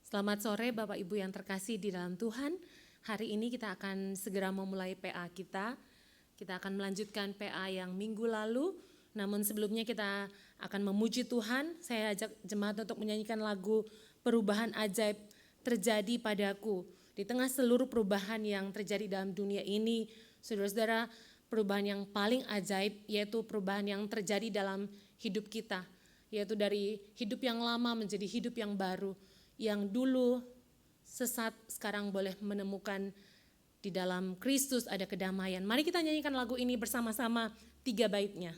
Selamat sore Bapak Ibu yang terkasih di dalam Tuhan. Hari ini kita akan segera memulai PA kita. Kita akan melanjutkan PA yang minggu lalu. Namun sebelumnya kita akan memuji Tuhan. Saya ajak jemaat untuk menyanyikan lagu Perubahan Ajaib Terjadi Padaku. Di tengah seluruh perubahan yang terjadi dalam dunia ini, saudara-saudara, perubahan yang paling ajaib yaitu perubahan yang terjadi dalam hidup kita. Yaitu dari hidup yang lama menjadi hidup yang baru. Yang dulu sesat sekarang boleh menemukan di dalam Kristus ada kedamaian. Mari kita nyanyikan lagu ini bersama-sama 3 baitnya.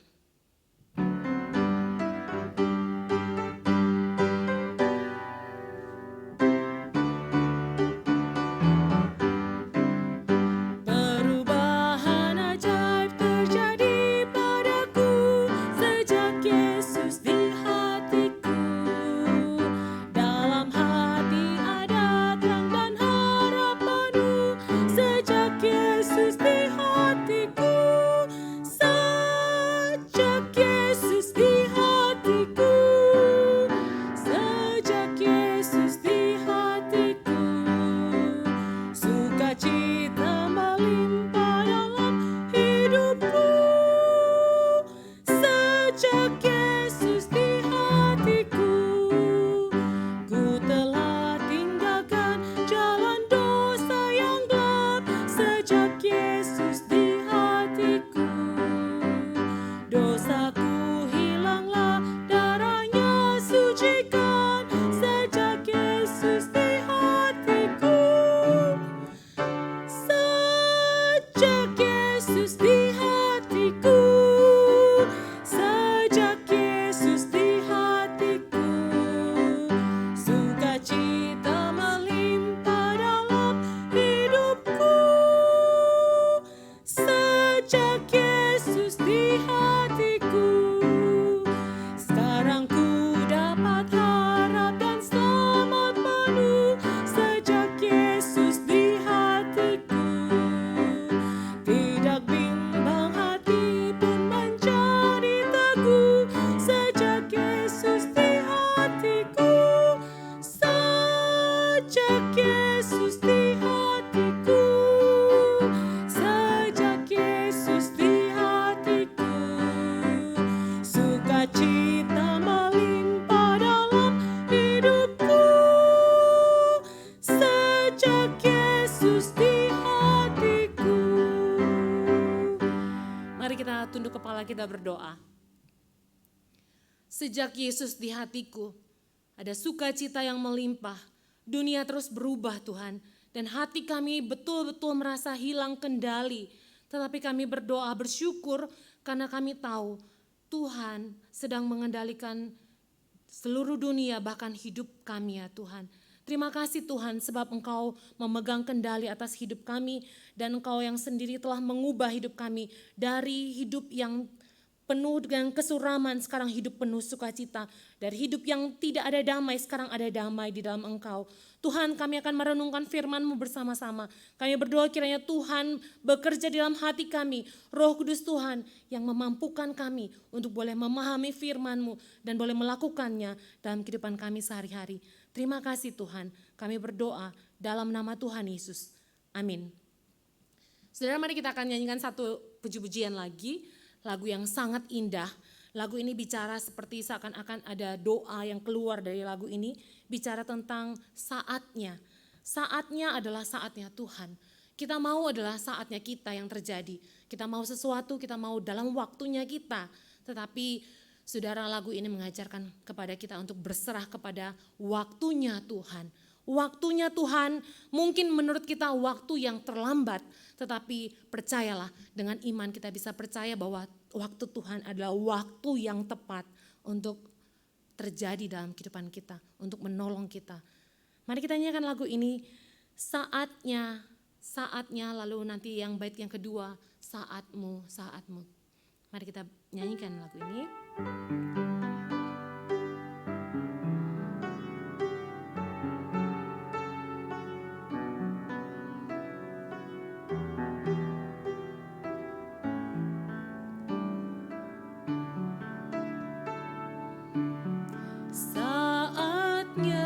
Kita berdoa. Sejak Yesus di hatiku, ada sukacita yang melimpah. Dunia terus berubah Tuhan, dan hati kami betul-betul merasa hilang kendali. Tetapi kami berdoa bersyukur karena kami tahu Tuhan sedang mengendalikan seluruh dunia, bahkan hidup kami ya Tuhan. Terima kasih Tuhan sebab Engkau memegang kendali atas hidup kami dan Engkau yang sendiri telah mengubah hidup kami dari hidup yang penuh dengan kesuraman, sekarang hidup penuh sukacita. Dari hidup yang tidak ada damai, sekarang ada damai di dalam Engkau. Tuhan, kami akan merenungkan firman-Mu bersama-sama. Kami berdoa kiranya Tuhan bekerja di dalam hati kami. Roh Kudus Tuhan yang memampukan kami untuk boleh memahami firman-Mu dan boleh melakukannya dalam kehidupan kami sehari-hari. Terima kasih Tuhan, kami berdoa dalam nama Tuhan Yesus. Amin. Saudara, mari kita akan nyanyikan satu puji-pujian lagi. Lagu yang sangat indah. Lagu ini bicara seperti seakan-akan ada doa yang keluar dari lagu ini. Bicara tentang saatnya. Saatnya adalah saatnya Tuhan. Kita mau adalah saatnya kita yang terjadi. Kita mau sesuatu, kita mau dalam waktunya kita. Tetapi saudara, lagu ini mengajarkan kepada kita untuk berserah kepada waktunya Tuhan. Waktunya Tuhan mungkin menurut kita waktu yang terlambat, tetapi percayalah dengan iman kita bisa percaya bahwa waktu Tuhan adalah waktu yang tepat untuk terjadi dalam kehidupan kita, untuk menolong kita. Mari kita nyanyikan lagu ini, saatnya, lalu nanti yang bait yang kedua, saatmu. Mari kita nyanyikan lagu ini. Saatnya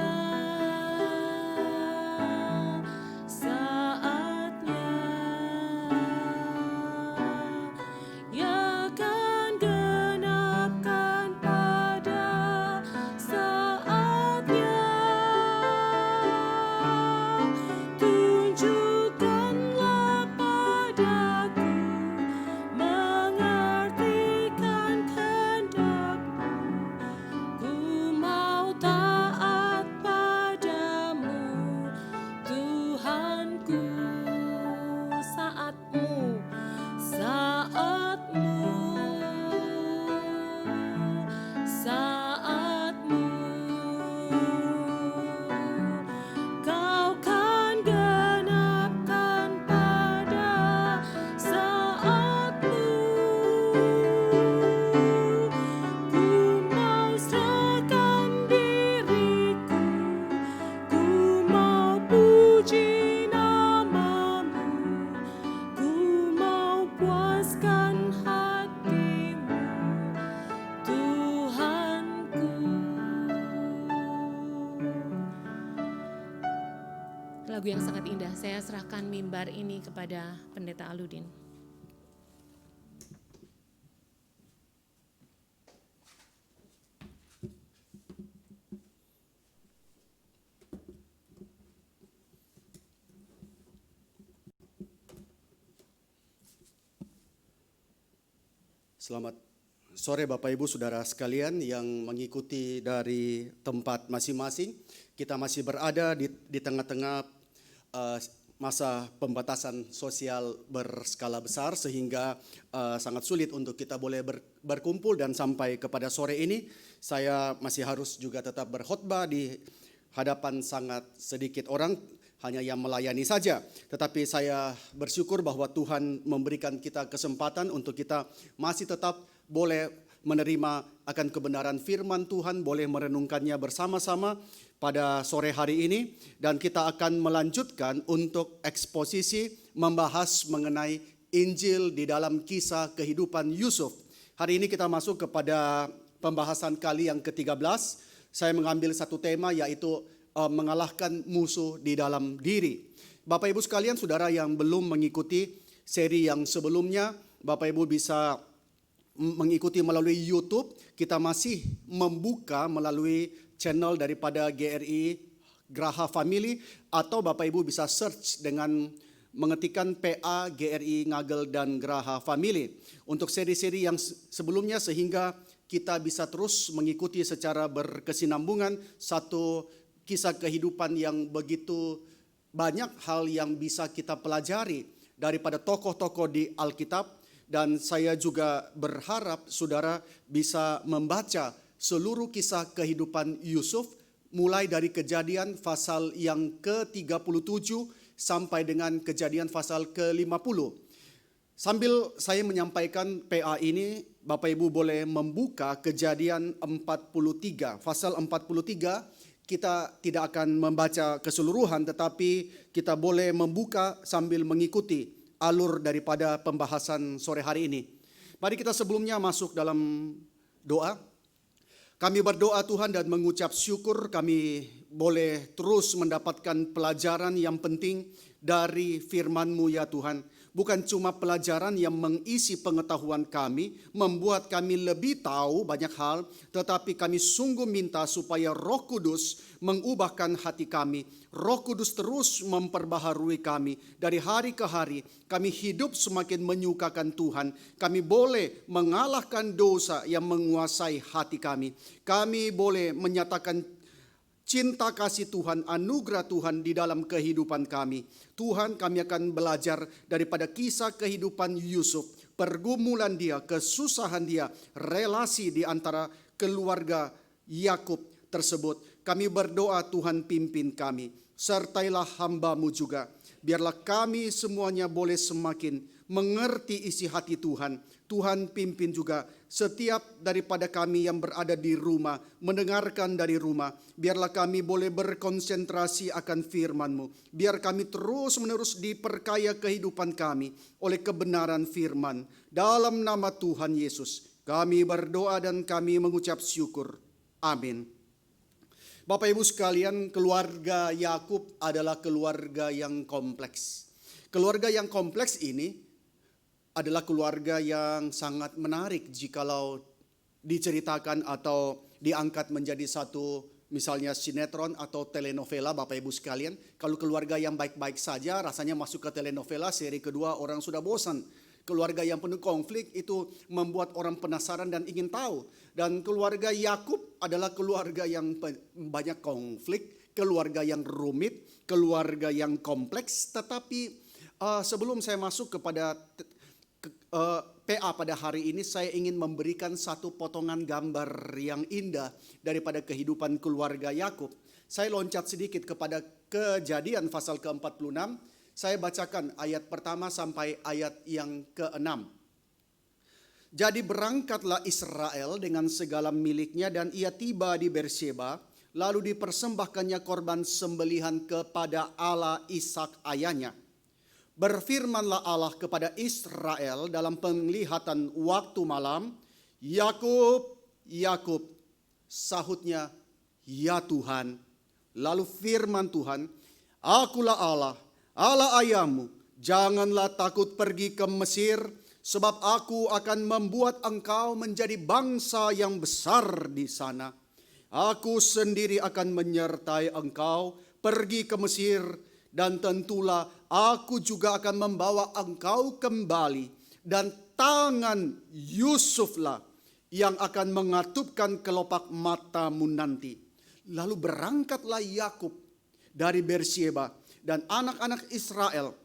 lagu yang sangat indah. Saya serahkan mimbar ini kepada Pendeta Aludin. Selamat sore Bapak Ibu Saudara sekalian yang mengikuti dari tempat masing-masing. Kita masih berada di tengah-tengah masa pembatasan sosial berskala besar sehingga sangat sulit untuk kita boleh berkumpul, dan sampai kepada sore ini saya masih harus juga tetap berkhotbah di hadapan sangat sedikit orang, hanya yang melayani saja. Tetapi saya bersyukur bahwa Tuhan memberikan kita kesempatan untuk kita masih tetap boleh menerima akan kebenaran firman Tuhan, boleh merenungkannya bersama-sama pada sore hari ini. Dan kita akan melanjutkan untuk eksposisi membahas mengenai Injil di dalam kisah kehidupan Yusuf. Hari ini kita masuk kepada pembahasan kali yang ke-13. Saya mengambil satu tema, yaitu mengalahkan musuh di dalam diri. Bapak Ibu sekalian, saudara yang belum mengikuti seri yang sebelumnya, Bapak Ibu bisa mengikuti melalui YouTube. Kita masih membuka melalui channel daripada GRI Graha Family, atau Bapak Ibu bisa search dengan mengetikkan PA GRI Ngagel dan Graha Family untuk seri-seri yang sebelumnya, sehingga kita bisa terus mengikuti secara berkesinambungan satu kisah kehidupan yang begitu banyak hal yang bisa kita pelajari daripada tokoh-tokoh di Alkitab. Dan saya juga berharap saudara bisa membaca seluruh kisah kehidupan Yusuf, mulai dari Kejadian pasal yang ke-37 sampai dengan Kejadian pasal ke-50. Sambil saya menyampaikan PA ini, Bapak Ibu boleh membuka Kejadian 43, pasal 43. Kita tidak akan membaca keseluruhan, tetapi kita boleh membuka sambil mengikuti alur daripada pembahasan sore hari ini. Mari kita sebelumnya masuk dalam doa. Kami berdoa Tuhan dan mengucap syukur kami boleh terus mendapatkan pelajaran yang penting dari firman-Mu ya Tuhan. Bukan cuma pelajaran yang mengisi pengetahuan kami, membuat kami lebih tahu banyak hal, tetapi kami sungguh minta supaya Roh Kudus mengubahkan hati kami. Roh Kudus terus memperbaharui kami. Dari hari ke hari kami hidup semakin menyukakan Tuhan. Kami boleh mengalahkan dosa yang menguasai hati kami. Kami boleh menyatakan cinta kasih Tuhan, anugerah Tuhan di dalam kehidupan kami. Tuhan, kami akan belajar daripada kisah kehidupan Yusuf, pergumulan dia, kesusahan dia, relasi di antara keluarga Yakub tersebut. Kami berdoa Tuhan pimpin kami, sertailah hamba-Mu juga. Biarlah kami semuanya boleh semakin mengerti isi hati Tuhan. Tuhan pimpin juga setiap daripada kami yang berada di rumah, mendengarkan dari rumah. Biarlah kami boleh berkonsentrasi akan firman-Mu. Biar kami terus-menerus diperkaya kehidupan kami oleh kebenaran firman. Dalam nama Tuhan Yesus kami berdoa dan kami mengucap syukur. Amin. Bapak Ibu sekalian, keluarga Yakub adalah keluarga yang kompleks. Keluarga yang kompleks ini adalah keluarga yang sangat menarik jikalau diceritakan atau diangkat menjadi satu misalnya sinetron atau telenovela. Bapak Ibu sekalian, kalau keluarga yang baik-baik saja rasanya masuk ke telenovela, seri kedua orang sudah bosan. Keluarga yang penuh konflik itu membuat orang penasaran dan ingin tahu. Dan keluarga Yakub adalah keluarga yang banyak konflik, keluarga yang rumit, keluarga yang kompleks. Tetapi sebelum saya masuk kepada PA pada hari ini, saya ingin memberikan satu potongan gambar yang indah daripada kehidupan keluarga Yakub. Saya loncat sedikit kepada Kejadian pasal ke-46. Saya bacakan ayat pertama sampai ayat yang ke-6. Jadi berangkatlah Israel dengan segala miliknya, dan ia tiba di Berseba, lalu dipersembahkannya korban sembelihan kepada Allah Ishak ayahnya. Berfirmanlah Allah kepada Israel dalam penglihatan waktu malam, Yakub, Yakub. Sahutnya, ya Tuhan. Lalu firman Tuhan, Akulah Allah, Allah ayahmu. Janganlah takut pergi ke Mesir, sebab aku akan membuat engkau menjadi bangsa yang besar di sana. Aku sendiri akan menyertai engkau pergi ke Mesir, dan tentulah aku juga akan membawa engkau kembali, dan tangan Yusuflah yang akan mengatupkan kelopak matamu nanti. Lalu berangkatlah Yakub dari Beersheba, dan anak-anak Israel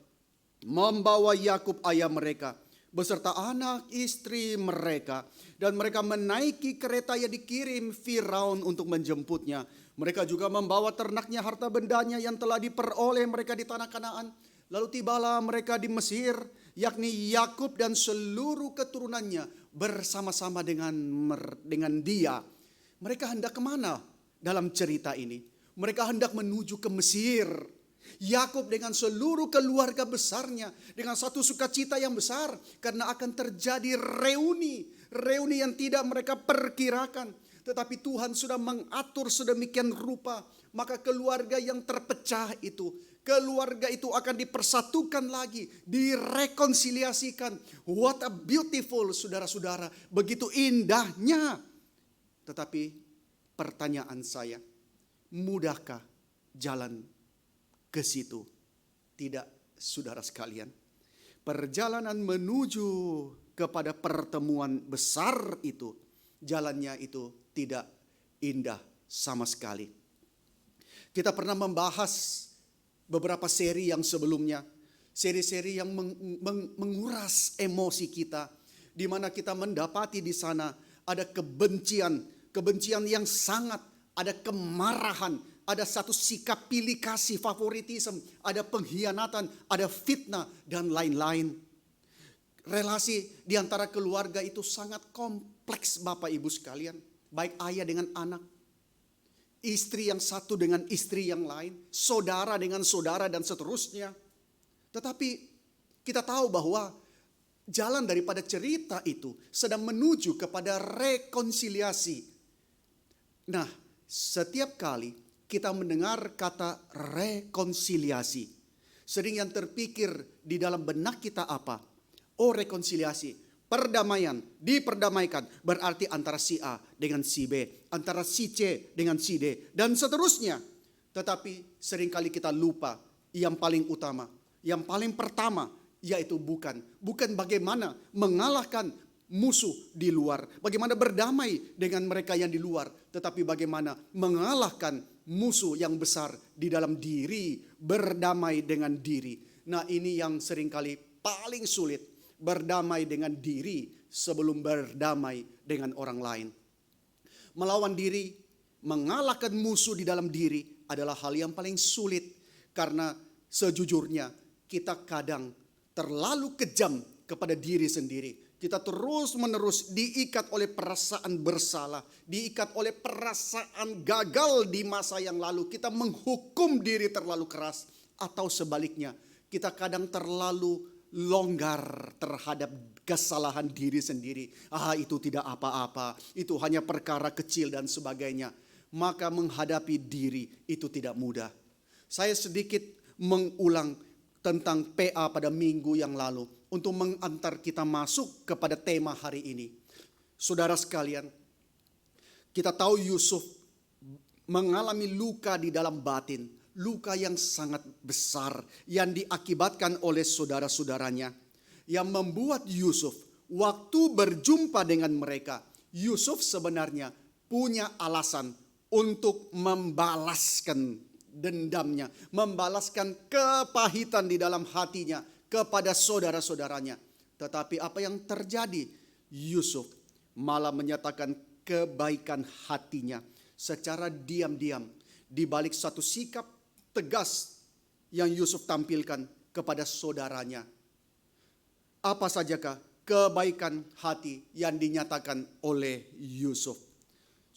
membawa Yakub ayah mereka beserta anak istri mereka, dan mereka menaiki kereta yang dikirim Firaun untuk menjemputnya. Mereka juga membawa ternaknya, harta bendanya yang telah diperoleh mereka di tanah Kanaan. Lalu tibalah mereka di Mesir, yakni Yakub dan seluruh keturunannya bersama-sama dengan dia. Mereka hendak kemana dalam cerita ini? Mereka hendak menuju ke Mesir. Yakub dengan seluruh keluarga besarnya, dengan satu sukacita yang besar, karena akan terjadi reuni yang tidak mereka perkirakan. Tetapi Tuhan sudah mengatur sedemikian rupa, maka keluarga yang terpecah itu, keluarga itu akan dipersatukan lagi, direkonsiliasikan. What a beautiful, saudara-saudara, begitu indahnya. Tetapi pertanyaan saya, mudahkah jalan ke situ? Tidak, saudara sekalian. Perjalanan menuju kepada pertemuan besar itu, jalannya itu tidak indah sama sekali. Kita pernah membahas beberapa seri yang sebelumnya, seri-seri yang menguras emosi kita, di mana kita mendapati di sana ada kebencian yang sangat, ada kemarahan, ada satu sikap pilih kasih, favoritisme, ada pengkhianatan, ada fitnah, dan lain-lain. Relasi di antara keluarga itu sangat kompleks, Bapak Ibu sekalian. Baik ayah dengan anak, istri yang satu dengan istri yang lain, saudara dengan saudara, dan seterusnya. Tetapi kita tahu bahwa jalan daripada cerita itu sedang menuju kepada rekonsiliasi. Nah, setiap kali kita mendengar kata rekonsiliasi, sering yang terpikir di dalam benak kita apa? Oh, rekonsiliasi, perdamaian, diperdamaikan, berarti antara si A dengan si B, antara si C dengan si D, dan seterusnya. Tetapi seringkali kita lupa yang paling utama, yang paling pertama, yaitu bukan bagaimana mengalahkan musuh di luar, bagaimana berdamai dengan mereka yang di luar, tetapi bagaimana mengalahkan musuh yang besar di dalam diri, berdamai dengan diri. Nah, ini yang seringkali paling sulit, berdamai dengan diri sebelum berdamai dengan orang lain. Melawan diri, mengalahkan musuh di dalam diri adalah hal yang paling sulit, karena sejujurnya kita kadang terlalu kejam kepada diri sendiri. Kita terus-menerus diikat oleh perasaan bersalah, diikat oleh perasaan gagal di masa yang lalu. Kita menghukum diri terlalu keras, atau sebaliknya, kita kadang terlalu longgar terhadap kesalahan diri sendiri. Itu tidak apa-apa, itu hanya perkara kecil dan sebagainya. Maka menghadapi diri itu tidak mudah. Saya sedikit mengulang tentang PA pada minggu yang lalu, untuk mengantar kita masuk kepada tema hari ini. Saudara sekalian, kita tahu Yusuf mengalami luka di dalam batin, luka yang sangat besar yang diakibatkan oleh saudara-saudaranya, yang membuat Yusuf waktu berjumpa dengan mereka, Yusuf sebenarnya punya alasan untuk membalaskan dendamnya, membalaskan kepahitan di dalam hatinya kepada saudara-saudaranya. Tetapi apa yang terjadi? Yusuf malah menyatakan kebaikan hatinya secara diam-diam, di balik satu sikap tegas yang Yusuf tampilkan kepada saudaranya. Apa sajakah kebaikan hati yang dinyatakan oleh Yusuf?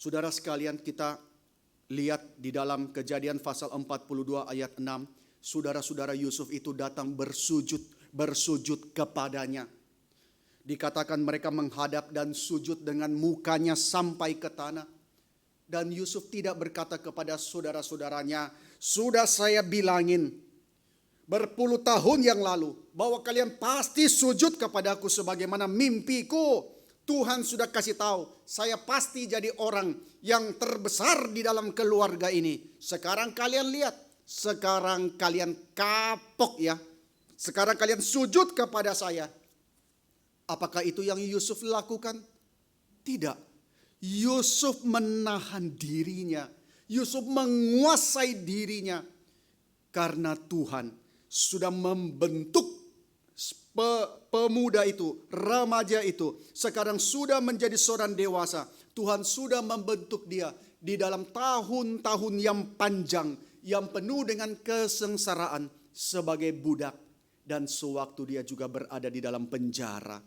Saudara sekalian, kita lihat di dalam Kejadian pasal 42 ayat 6. Saudara-saudara Yusuf itu datang bersujud kepadanya. Dikatakan mereka menghadap dan sujud dengan mukanya sampai ke tanah. Dan Yusuf tidak berkata kepada saudara-saudaranya, Sudah saya bilangin berpuluh tahun yang lalu bahwa kalian pasti sujud kepadaku sebagaimana mimpiku. Tuhan sudah kasih tahu, saya pasti jadi orang yang terbesar di dalam keluarga ini. Sekarang kalian lihat, sekarang kalian kapok ya. Sekarang kalian sujud kepada saya. Apakah itu yang Yusuf lakukan? Tidak. Yusuf menahan dirinya. Yusuf menguasai dirinya. Karena Tuhan sudah membentuk pemuda itu, remaja itu. Sekarang sudah menjadi seorang dewasa. Tuhan sudah membentuk dia di dalam tahun-tahun yang panjang, yang penuh dengan kesengsaraan sebagai budak. Dan sewaktu dia juga berada di dalam penjara.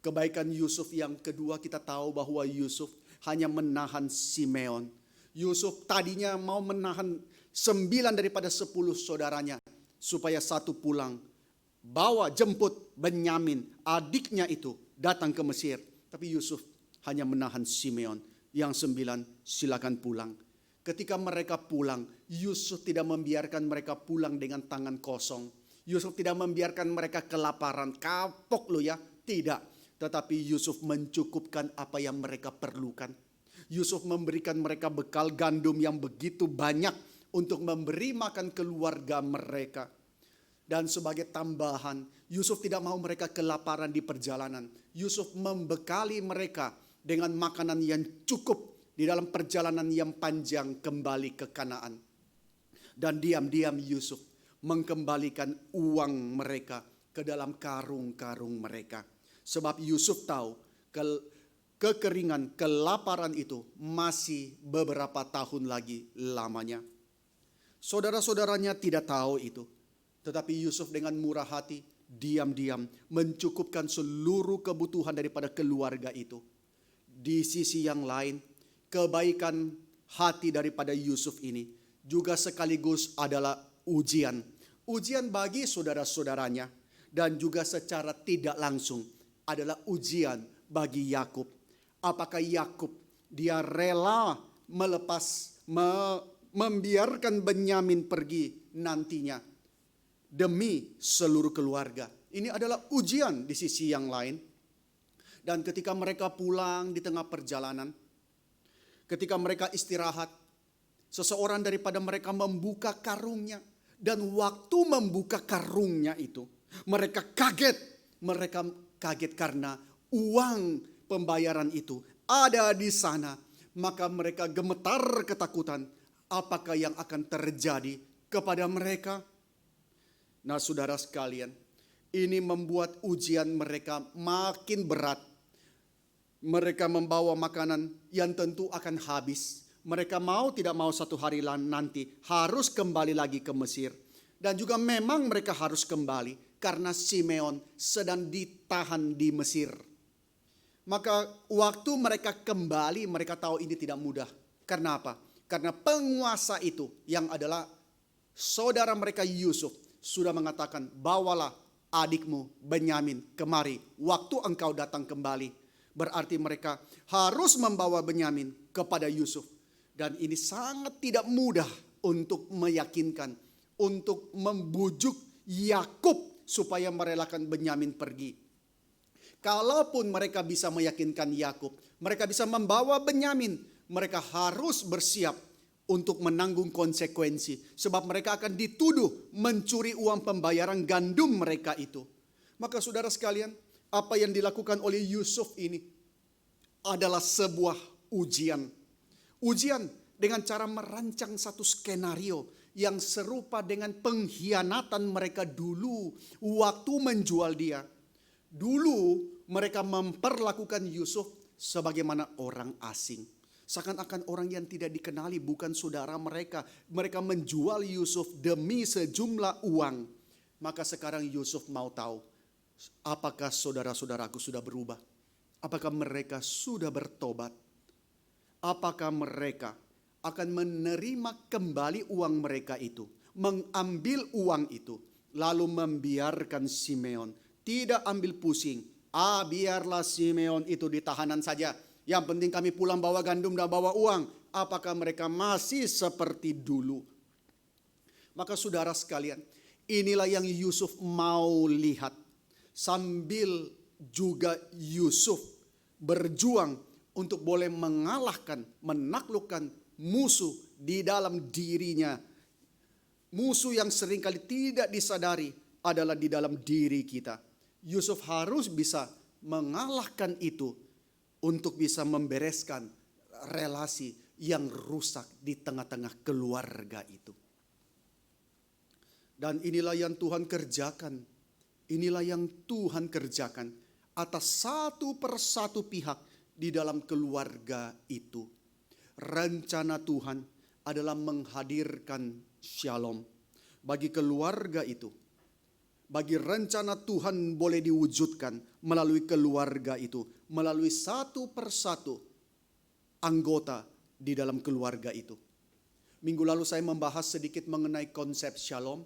Kebaikan Yusuf yang kedua, kita tahu bahwa Yusuf hanya menahan Simeon. Yusuf tadinya mau menahan 9 daripada 10 saudaranya supaya satu pulang. Bawa jemput Benyamin, adiknya itu datang ke Mesir. Tapi Yusuf hanya menahan Simeon. Yang 9 silakan pulang. Ketika mereka pulang, Yusuf tidak membiarkan mereka pulang dengan tangan kosong. Yusuf tidak membiarkan mereka kelaparan. Kapok lo ya, tidak. Tetapi Yusuf mencukupkan apa yang mereka perlukan. Yusuf memberikan mereka bekal gandum yang begitu banyak untuk memberi makan keluarga mereka. Dan sebagai tambahan, Yusuf tidak mau mereka kelaparan di perjalanan. Yusuf membekali mereka dengan makanan yang cukup di dalam perjalanan yang panjang kembali ke Kanaan. Dan diam-diam Yusuf mengembalikan uang mereka ke dalam karung-karung mereka. Sebab Yusuf tahu kekeringan, kelaparan itu masih beberapa tahun lagi lamanya. Saudara-saudaranya tidak tahu itu. Tetapi Yusuf dengan murah hati, diam-diam mencukupkan seluruh kebutuhan daripada keluarga itu. Di sisi yang lain, kebaikan hati daripada Yusuf ini juga sekaligus adalah ujian. Ujian bagi saudara-saudaranya dan juga secara tidak langsung adalah ujian bagi Yakub. Apakah Yakub dia rela membiarkan Benyamin pergi nantinya demi seluruh keluarga? Ini adalah ujian di sisi yang lain. Dan ketika mereka pulang di tengah perjalanan, ketika mereka istirahat, seseorang daripada mereka membuka karungnya. Dan waktu membuka karungnya itu, mereka kaget. Mereka kaget karena uang pembayaran itu ada di sana. Maka mereka gemetar ketakutan. Apakah yang akan terjadi kepada mereka? Nah, saudara sekalian, ini membuat ujian mereka makin berat. Mereka membawa makanan yang tentu akan habis. Mereka mau tidak mau satu hari nanti harus kembali lagi ke Mesir. Dan juga memang mereka harus kembali karena Simeon sedang ditahan di Mesir. Maka waktu mereka kembali, mereka tahu ini tidak mudah. Karena apa? Karena penguasa itu yang adalah saudara mereka Yusuf sudah mengatakan, bawalah adikmu Benyamin kemari waktu engkau datang kembali. Berarti mereka harus membawa Benyamin kepada Yusuf. Dan ini sangat tidak mudah untuk meyakinkan, untuk membujuk Yakub supaya merelakan Benyamin pergi. Kalaupun mereka bisa meyakinkan Yakub, mereka bisa membawa Benyamin, mereka harus bersiap untuk menanggung konsekuensi. Sebab mereka akan dituduh mencuri uang pembayaran gandum mereka itu. Maka saudara sekalian, apa yang dilakukan oleh Yusuf ini adalah sebuah ujian. Ujian dengan cara merancang satu skenario yang serupa dengan pengkhianatan mereka dulu waktu menjual dia. Dulu mereka memperlakukan Yusuf sebagaimana orang asing. Seakan-akan orang yang tidak dikenali, bukan saudara mereka. Mereka menjual Yusuf demi sejumlah uang. Maka sekarang Yusuf mau tahu, apakah saudara-saudaraku sudah berubah? Apakah mereka sudah bertobat? Apakah mereka akan menerima kembali uang mereka itu, mengambil uang itu, lalu membiarkan Simeon? Tidak ambil pusing. Biarlah Simeon itu ditahanan saja. Yang penting kami pulang bawa gandum dan bawa uang. Apakah mereka masih seperti dulu? Maka saudara sekalian, inilah yang Yusuf mau lihat. Sambil juga Yusuf berjuang untuk boleh mengalahkan, menaklukkan musuh di dalam dirinya. Musuh yang seringkali tidak disadari adalah di dalam diri kita. Yusuf harus bisa mengalahkan itu untuk bisa membereskan relasi yang rusak di tengah-tengah keluarga itu. Dan inilah yang Tuhan kerjakan. Inilah yang Tuhan kerjakan atas satu persatu pihak di dalam keluarga itu. Rencana Tuhan adalah menghadirkan shalom bagi keluarga itu. Bagi rencana Tuhan boleh diwujudkan melalui keluarga itu, melalui satu persatu anggota di dalam keluarga itu. Minggu lalu saya membahas sedikit mengenai konsep shalom.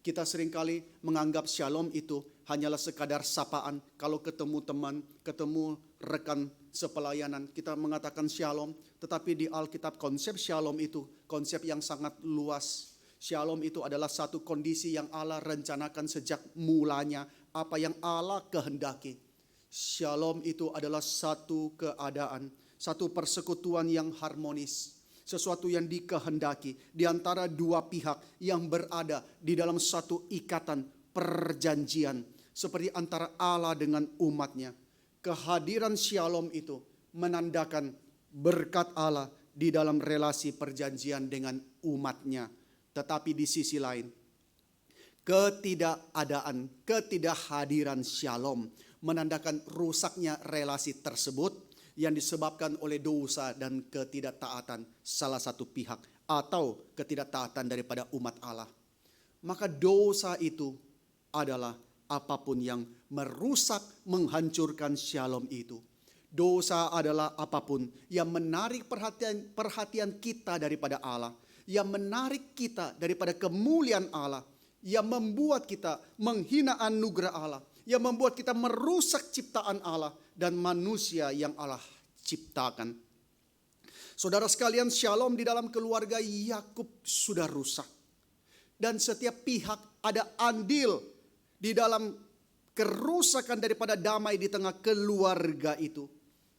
Kita seringkali menganggap shalom itu hanyalah sekadar sapaan. Kalau ketemu teman, ketemu rekan sepelayanan, kita mengatakan shalom. Tetapi di Alkitab konsep shalom itu konsep yang sangat luas. Shalom itu adalah satu kondisi yang Allah rencanakan sejak mulanya, apa yang Allah kehendaki. Shalom itu adalah satu keadaan, satu persekutuan yang harmonis. Sesuatu yang dikehendaki di antara dua pihak yang berada di dalam satu ikatan perjanjian. Seperti antara Allah dengan umatnya. Kehadiran shalom itu menandakan berkat Allah di dalam relasi perjanjian dengan umatnya. Tetapi di sisi lain, ketidakhadiran shalom menandakan rusaknya relasi tersebut yang disebabkan oleh dosa dan ketidaktaatan salah satu pihak atau ketidaktaatan daripada umat Allah. Maka dosa itu adalah apapun yang merusak, menghancurkan shalom itu. Dosa adalah apapun yang menarik perhatian kita daripada Allah, yang menarik kita daripada kemuliaan Allah, yang membuat kita menghina anugerah Allah, yang membuat kita merusak ciptaan Allah dan manusia yang Allah ciptakan. Saudara sekalian, shalom di dalam keluarga Yakub sudah rusak. Dan setiap pihak ada andil di dalam kerusakan daripada damai di tengah keluarga itu.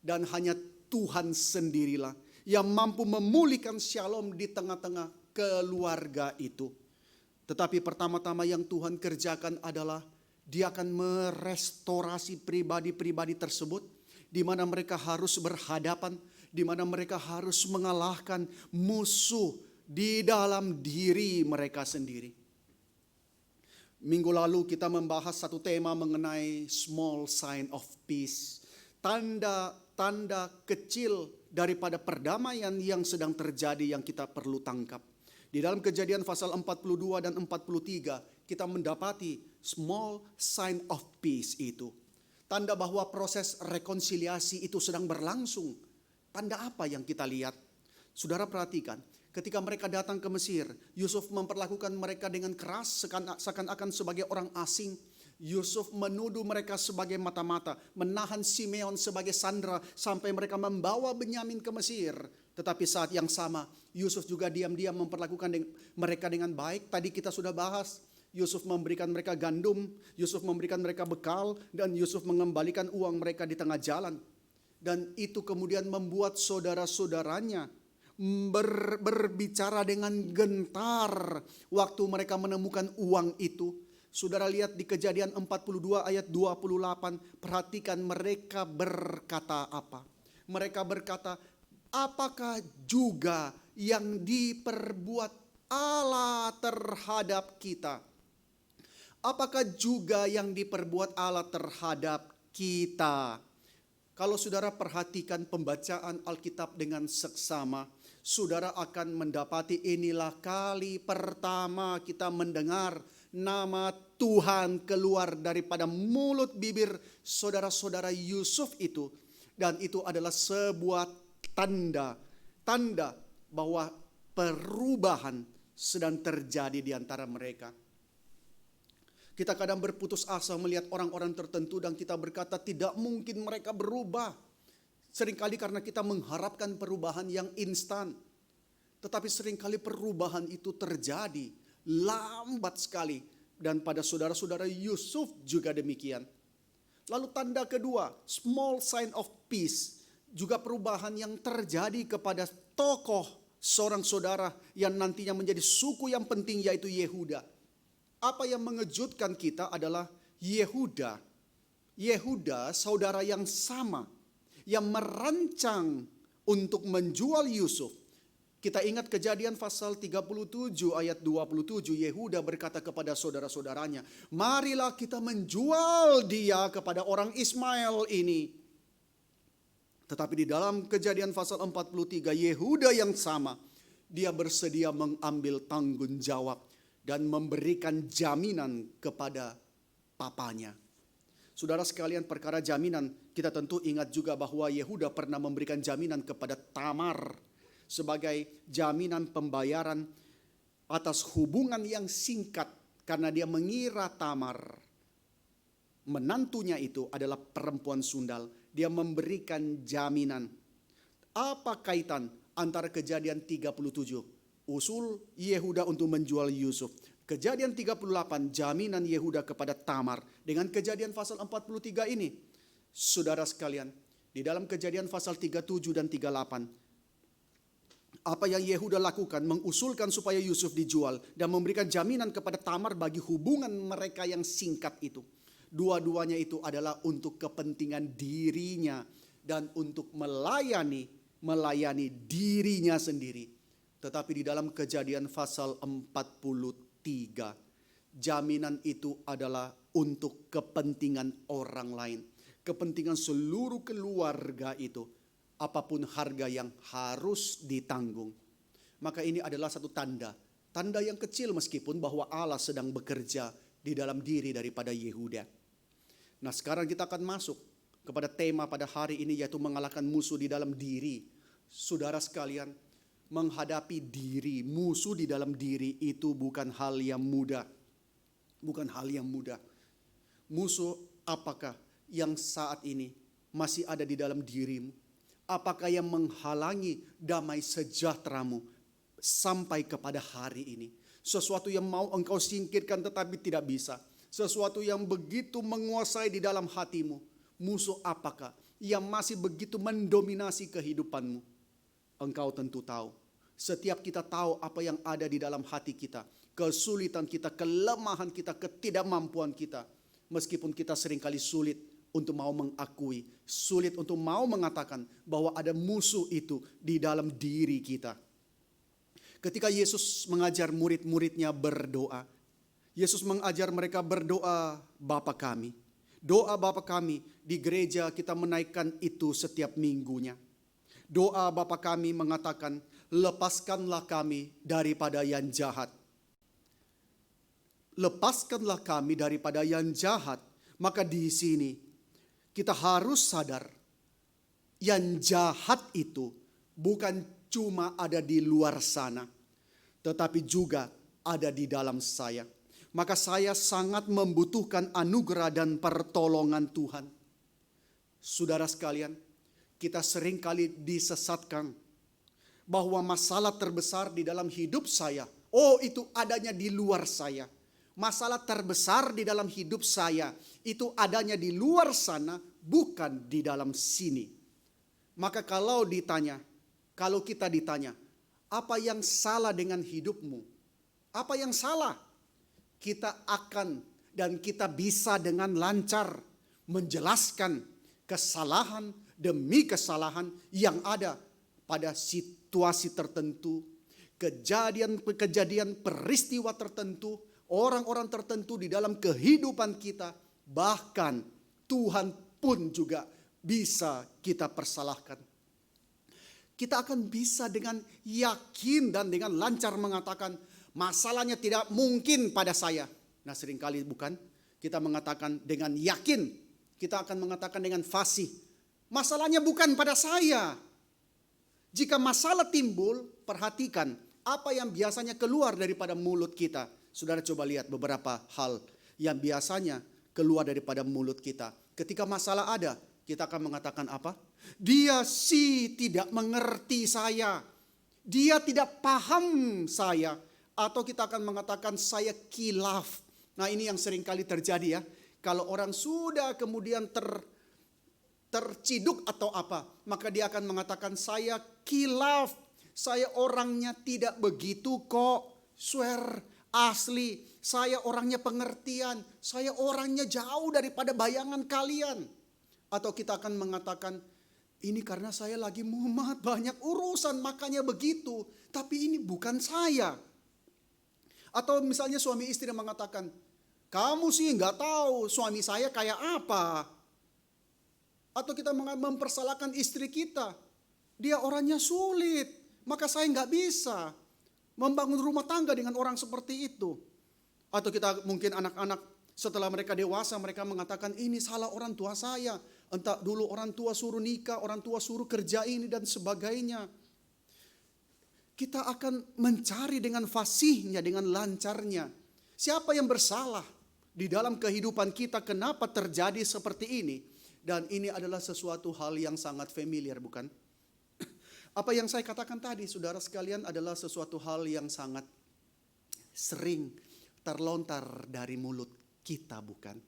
Dan hanya Tuhan sendirilah yang mampu memulihkan shalom di tengah-tengah keluarga itu. Tetapi pertama-tama yang Tuhan kerjakan adalah Dia akan merestorasi pribadi-pribadi tersebut, di mana mereka harus berhadapan, di mana mereka harus mengalahkan musuh di dalam diri mereka sendiri. Minggu lalu kita membahas satu tema mengenai small sign of peace. Tanda kecil daripada perdamaian yang sedang terjadi yang kita perlu tangkap. Di dalam Kejadian pasal 42 dan 43 kita mendapati small sign of peace itu. Tanda bahwa proses rekonsiliasi itu sedang berlangsung. Tanda apa yang kita lihat? Saudara perhatikan, ketika mereka datang ke Mesir, Yusuf memperlakukan mereka dengan keras seakan-akan sebagai orang asing. Yusuf menuduh mereka sebagai mata-mata, menahan Simeon sebagai sandera sampai mereka membawa Benyamin ke Mesir. Tetapi saat yang sama, Yusuf juga diam-diam memperlakukan mereka dengan baik. Tadi kita sudah bahas, Yusuf memberikan mereka gandum, Yusuf memberikan mereka bekal, dan Yusuf mengembalikan uang mereka di tengah jalan. Dan itu kemudian membuat saudara-saudaranya berbicara dengan gentar waktu mereka menemukan uang itu. Saudara lihat di Kejadian 42 ayat 28, perhatikan mereka berkata apa? Mereka berkata, apakah juga yang diperbuat Allah terhadap kita? Apakah juga yang diperbuat Allah terhadap kita? Kalau saudara perhatikan pembacaan Alkitab dengan seksama, saudara akan mendapati inilah kali pertama kita mendengar nama Tuhan keluar daripada mulut bibir saudara-saudara Yusuf itu. Dan itu adalah sebuah tanda bahwa perubahan sedang terjadi di antara mereka. Kita kadang berputus asa melihat orang-orang tertentu dan kita berkata tidak mungkin mereka berubah. Seringkali karena kita mengharapkan perubahan yang instan. Tetapi seringkali perubahan itu terjadi lambat sekali. Dan pada saudara-saudara Yusuf juga demikian. Lalu tanda kedua, small sign of peace. Juga perubahan yang terjadi kepada tokoh seorang saudara yang nantinya menjadi suku yang penting, yaitu Yehuda. Apa yang mengejutkan kita adalah Yehuda, saudara yang sama, yang merancang untuk menjual Yusuf. Kita ingat Kejadian pasal 37 ayat 27, Yehuda berkata kepada saudara-saudaranya, marilah kita menjual dia kepada orang Ismail ini. Tetapi di dalam Kejadian pasal 43, Yehuda yang sama, dia bersedia mengambil tanggung jawab dan memberikan jaminan kepada papanya. Saudara sekalian, perkara jaminan, kita tentu ingat juga bahwa Yehuda pernah memberikan jaminan kepada Tamar sebagai jaminan pembayaran atas hubungan yang singkat, karena dia mengira Tamar, menantunya itu adalah perempuan sundal. Dia memberikan jaminan. Apa kaitan antara Kejadian 37, usul Yehuda untuk menjual Yusuf, Kejadian 38, jaminan Yehuda kepada Tamar, dengan Kejadian pasal 43 ini? Saudara sekalian, di dalam Kejadian pasal 37 dan 38, apa yang Yehuda lakukan? Mengusulkan supaya Yusuf dijual dan memberikan jaminan kepada Tamar bagi hubungan mereka yang singkat itu. Dua-duanya itu adalah untuk kepentingan dirinya dan untuk melayani dirinya sendiri. Tetapi di dalam Kejadian pasal 43, jaminan itu adalah untuk kepentingan orang lain, kepentingan seluruh keluarga itu, apapun harga yang harus ditanggung. Maka ini adalah satu tanda yang kecil meskipun, bahwa Allah sedang bekerja di dalam diri daripada Yehuda. Nah, sekarang kita akan masuk kepada tema pada hari ini, yaitu mengalahkan musuh di dalam diri. Saudara sekalian, menghadapi diri, musuh di dalam diri itu bukan hal yang mudah. Bukan hal yang mudah. Musuh apakah yang saat ini masih ada di dalam dirimu? Apakah yang menghalangi damai sejahteramu sampai kepada hari ini? Sesuatu yang mau engkau singkirkan tetapi tidak bisa. Sesuatu yang begitu menguasai di dalam hatimu. Musuh apakah yang masih begitu mendominasi kehidupanmu? Engkau tentu tahu. Setiap kita tahu apa yang ada di dalam hati kita. Kesulitan kita, kelemahan kita, ketidakmampuan kita. Meskipun kita seringkali sulit untuk mau mengakui. Sulit untuk mau mengatakan bahwa ada musuh itu di dalam diri kita. Ketika Yesus mengajar murid-muridnya berdoa, Yesus mengajar mereka berdoa Bapa kami. Doa Bapa kami di gereja kita menaikkan itu setiap minggunya. Doa Bapa kami mengatakan, lepaskanlah kami daripada yang jahat. Lepaskanlah kami daripada yang jahat. Maka di sini kita harus sadar, yang jahat itu bukan cuma ada di luar sana, tetapi juga ada di dalam saya. Maka saya sangat membutuhkan anugerah dan pertolongan Tuhan. Saudara sekalian, kita seringkali disesatkan bahwa masalah terbesar di dalam hidup saya, itu adanya di luar saya. Masalah terbesar di dalam hidup saya, itu adanya di luar sana, bukan di dalam sini. Maka kalau kita ditanya, apa yang salah dengan hidupmu? Apa yang salah? Kita akan dan kita bisa dengan lancar menjelaskan kesalahan demi kesalahan yang ada pada situasi tertentu, kejadian peristiwa tertentu, orang-orang tertentu di dalam kehidupan kita. Bahkan Tuhan pun juga bisa kita persalahkan. Kita akan bisa dengan yakin dan dengan lancar mengatakan, masalahnya tidak mungkin pada saya. Nah, seringkali bukan, kita mengatakan dengan yakin, kita akan mengatakan dengan fasih, masalahnya bukan pada saya. Jika masalah timbul, perhatikan apa yang biasanya keluar daripada mulut kita. Saudara coba lihat beberapa hal yang biasanya keluar daripada mulut kita. Ketika masalah ada, kita akan mengatakan apa? Dia tidak mengerti saya. Dia tidak paham saya. Atau kita akan mengatakan saya kilaf. Nah ini yang sering kali terjadi ya. Kalau orang sudah kemudian terciduk atau apa, maka dia akan mengatakan saya kilaf. Saya orangnya tidak begitu kok. Swear, asli. Saya orangnya pengertian. Saya orangnya jauh daripada bayangan kalian. Atau kita akan mengatakan, ini karena saya lagi mumet, banyak urusan makanya begitu. Tapi ini bukan saya. Atau misalnya suami istri mengatakan, kamu sih nggak tahu suami saya kayak apa. Atau kita mempersalahkan istri kita. Dia orangnya sulit, maka saya nggak bisa membangun rumah tangga dengan orang seperti itu. Atau kita mungkin anak-anak setelah mereka dewasa mereka mengatakan ini salah orang tua saya. Entah dulu orang tua suruh nikah, orang tua suruh kerja ini dan sebagainya. Kita akan mencari dengan fasihnya, dengan lancarnya. Siapa yang bersalah di dalam kehidupan kita, kenapa terjadi seperti ini? Dan ini adalah sesuatu hal yang sangat familiar, bukan? Apa yang saya katakan tadi, saudara sekalian, adalah sesuatu hal yang sangat sering terlontar dari mulut kita, bukan?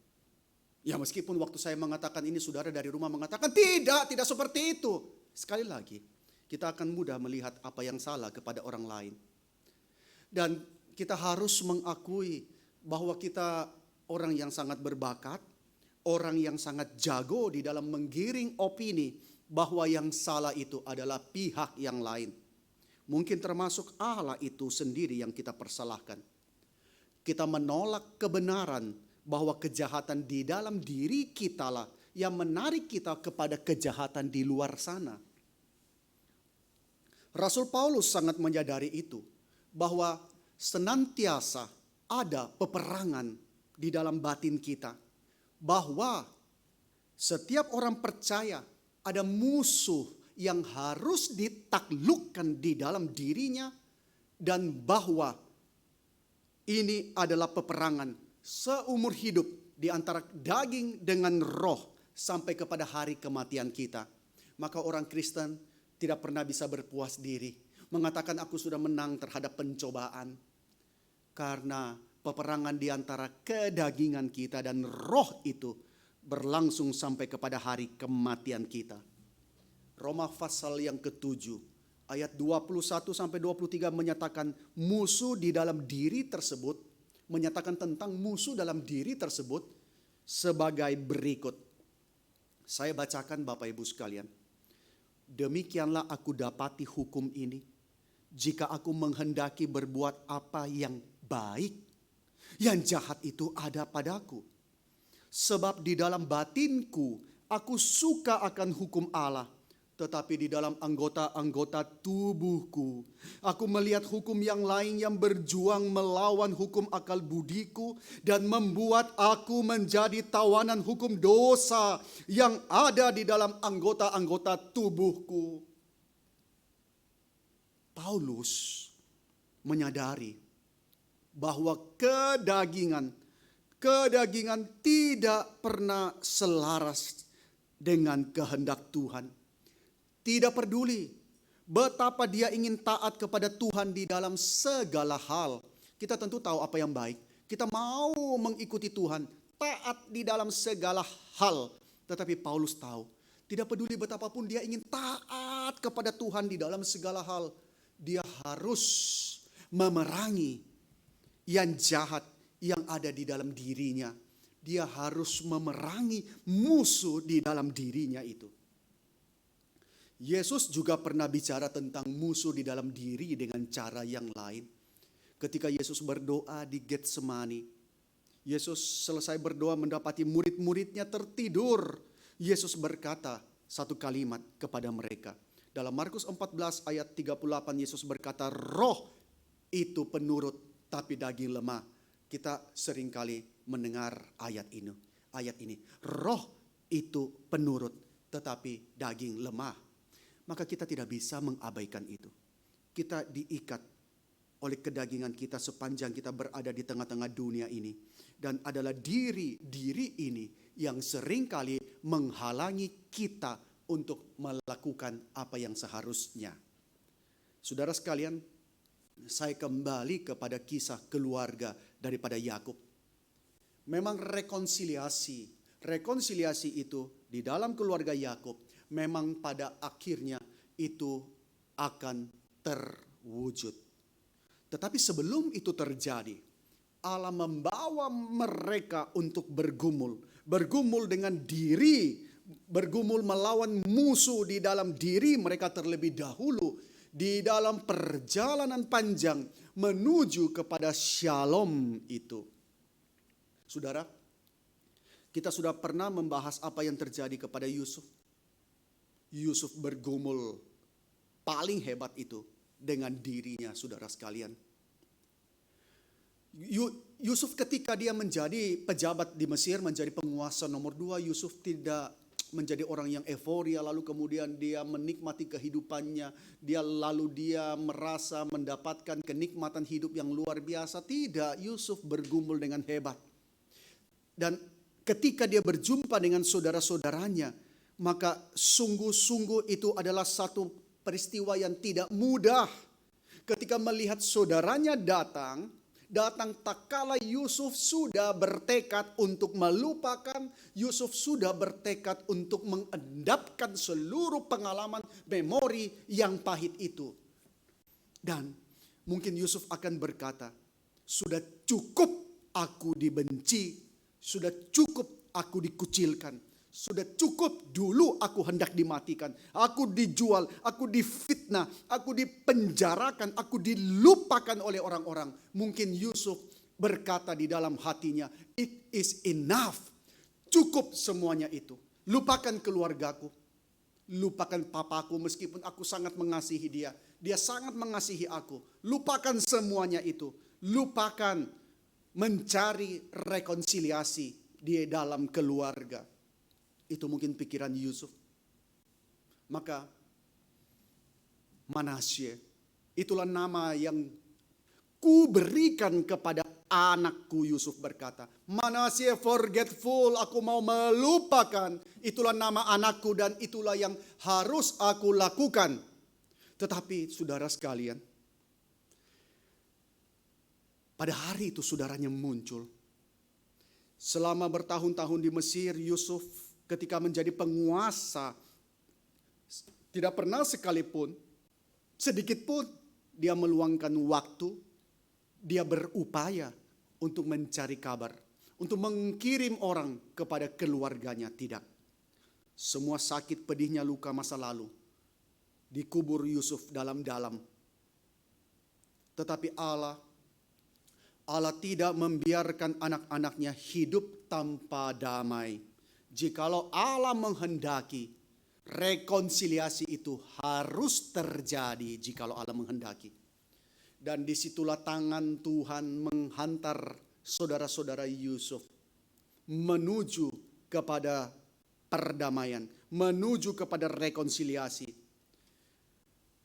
Ya meskipun waktu saya mengatakan ini, saudara dari rumah mengatakan tidak seperti itu. Sekali lagi, kita akan mudah melihat apa yang salah kepada orang lain. Dan kita harus mengakui bahwa kita orang yang sangat berbakat, orang yang sangat jago di dalam menggiring opini bahwa yang salah itu adalah pihak yang lain. Mungkin termasuk Allah itu sendiri yang kita persalahkan. Kita menolak kebenaran bahwa kejahatan di dalam diri kita lah yang menarik kita kepada kejahatan di luar sana. Rasul Paulus sangat menyadari itu, bahwa senantiasa ada peperangan di dalam batin kita. Bahwa setiap orang percaya ada musuh yang harus ditaklukkan di dalam dirinya. Dan bahwa ini adalah peperangan seumur hidup di antara daging dengan roh sampai kepada hari kematian kita. Maka orang Kristen tidak pernah bisa berpuas diri mengatakan aku sudah menang terhadap pencobaan. Karena peperangan di antara kedagingan kita dan roh itu berlangsung sampai kepada hari kematian kita. Roma pasal yang ke-7 ayat 21 sampai 23 menyatakan musuh di dalam diri tersebut, menyatakan tentang musuh dalam diri tersebut sebagai berikut. Saya bacakan Bapak Ibu sekalian. Demikianlah aku dapati hukum ini, jika aku menghendaki berbuat apa yang baik, yang jahat itu ada padaku. Sebab di dalam batinku aku suka akan hukum Allah, tetapi di dalam anggota-anggota tubuhku aku melihat hukum yang lain yang berjuang melawan hukum akal budiku dan membuat aku menjadi tawanan hukum dosa yang ada di dalam anggota-anggota tubuhku. Paulus menyadari bahwa kedagingan tidak pernah selaras dengan kehendak Tuhan. Tidak peduli betapa dia ingin taat kepada Tuhan di dalam segala hal. Kita tentu tahu apa yang baik. Kita mau mengikuti Tuhan, taat di dalam segala hal. Tetapi Paulus tahu, tidak peduli betapapun dia ingin taat kepada Tuhan di dalam segala hal. Dia harus memerangi yang jahat yang ada di dalam dirinya. Dia harus memerangi musuh di dalam dirinya itu. Yesus juga pernah bicara tentang musuh di dalam diri dengan cara yang lain. Ketika Yesus berdoa di Getsemani, Yesus selesai berdoa mendapati murid-muridnya tertidur. Yesus berkata satu kalimat kepada mereka. Dalam Markus 14 ayat 38 Yesus berkata, roh itu penurut tapi daging lemah. Kita seringkali mendengar ayat ini. Roh itu penurut tetapi daging lemah. Maka kita tidak bisa mengabaikan itu. Kita diikat oleh kedagingan kita sepanjang kita berada di tengah-tengah dunia ini. Dan adalah diri ini yang seringkali menghalangi kita untuk melakukan apa yang seharusnya. Saudara sekalian, Saya kembali kepada kisah keluarga daripada Yakub. Memang rekonsiliasi itu di dalam keluarga Yakub memang pada akhirnya itu akan terwujud. Tetapi sebelum itu terjadi, Allah membawa mereka untuk bergumul dengan diri, bergumul melawan musuh di dalam diri mereka terlebih dahulu, di dalam perjalanan panjang menuju kepada shalom itu. Saudara, kita sudah pernah membahas apa yang terjadi kepada Yusuf. Yusuf bergumul paling hebat itu dengan dirinya, saudara sekalian. Yusuf ketika dia menjadi pejabat di Mesir, menjadi penguasa nomor 2, Yusuf tidak menjadi orang yang euforia, lalu kemudian dia menikmati kehidupannya, lalu dia merasa mendapatkan kenikmatan hidup yang luar biasa. Tidak, Yusuf bergumul dengan hebat. Dan ketika dia berjumpa dengan saudara-saudaranya, maka sungguh-sungguh itu adalah satu peristiwa yang tidak mudah. Ketika melihat saudaranya datang tak kala Yusuf sudah bertekad untuk melupakan, Yusuf sudah bertekad untuk mengendapkan seluruh pengalaman memori yang pahit itu. Dan mungkin Yusuf akan berkata, sudah cukup aku dibenci, sudah cukup aku dikucilkan, sudah cukup dulu aku hendak dimatikan, aku dijual, aku difitnah, aku dipenjarakan, aku dilupakan oleh orang-orang. Mungkin Yusuf berkata di dalam hatinya, it is enough, cukup semuanya itu. Lupakan keluargaku, lupakan papaku meskipun aku sangat mengasihi dia, dia sangat mengasihi aku. Lupakan semuanya itu, lupakan mencari rekonsiliasi di dalam keluarga. Itu mungkin pikiran Yusuf. Maka Manasye, itulah nama yang ku berikan kepada anakku, Yusuf berkata. Manasye forgetful, aku mau melupakan. Itulah nama anakku dan itulah yang harus aku lakukan. Tetapi saudara sekalian, pada hari itu saudaranya muncul. Selama bertahun-tahun di Mesir, Yusuf ketika menjadi penguasa, tidak pernah sekalipun, sedikit pun dia meluangkan waktu, dia berupaya untuk mencari kabar, untuk mengirim orang kepada keluarganya. Tidak. Semua sakit pedihnya luka masa lalu dikubur Yusuf dalam-dalam. Tetapi Allah tidak membiarkan anak-anaknya hidup tanpa damai. Jikalau Allah menghendaki, rekonsiliasi itu harus terjadi jikalau Allah menghendaki. Dan disitulah tangan Tuhan menghantar saudara-saudara Yusuf menuju kepada perdamaian, menuju kepada rekonsiliasi.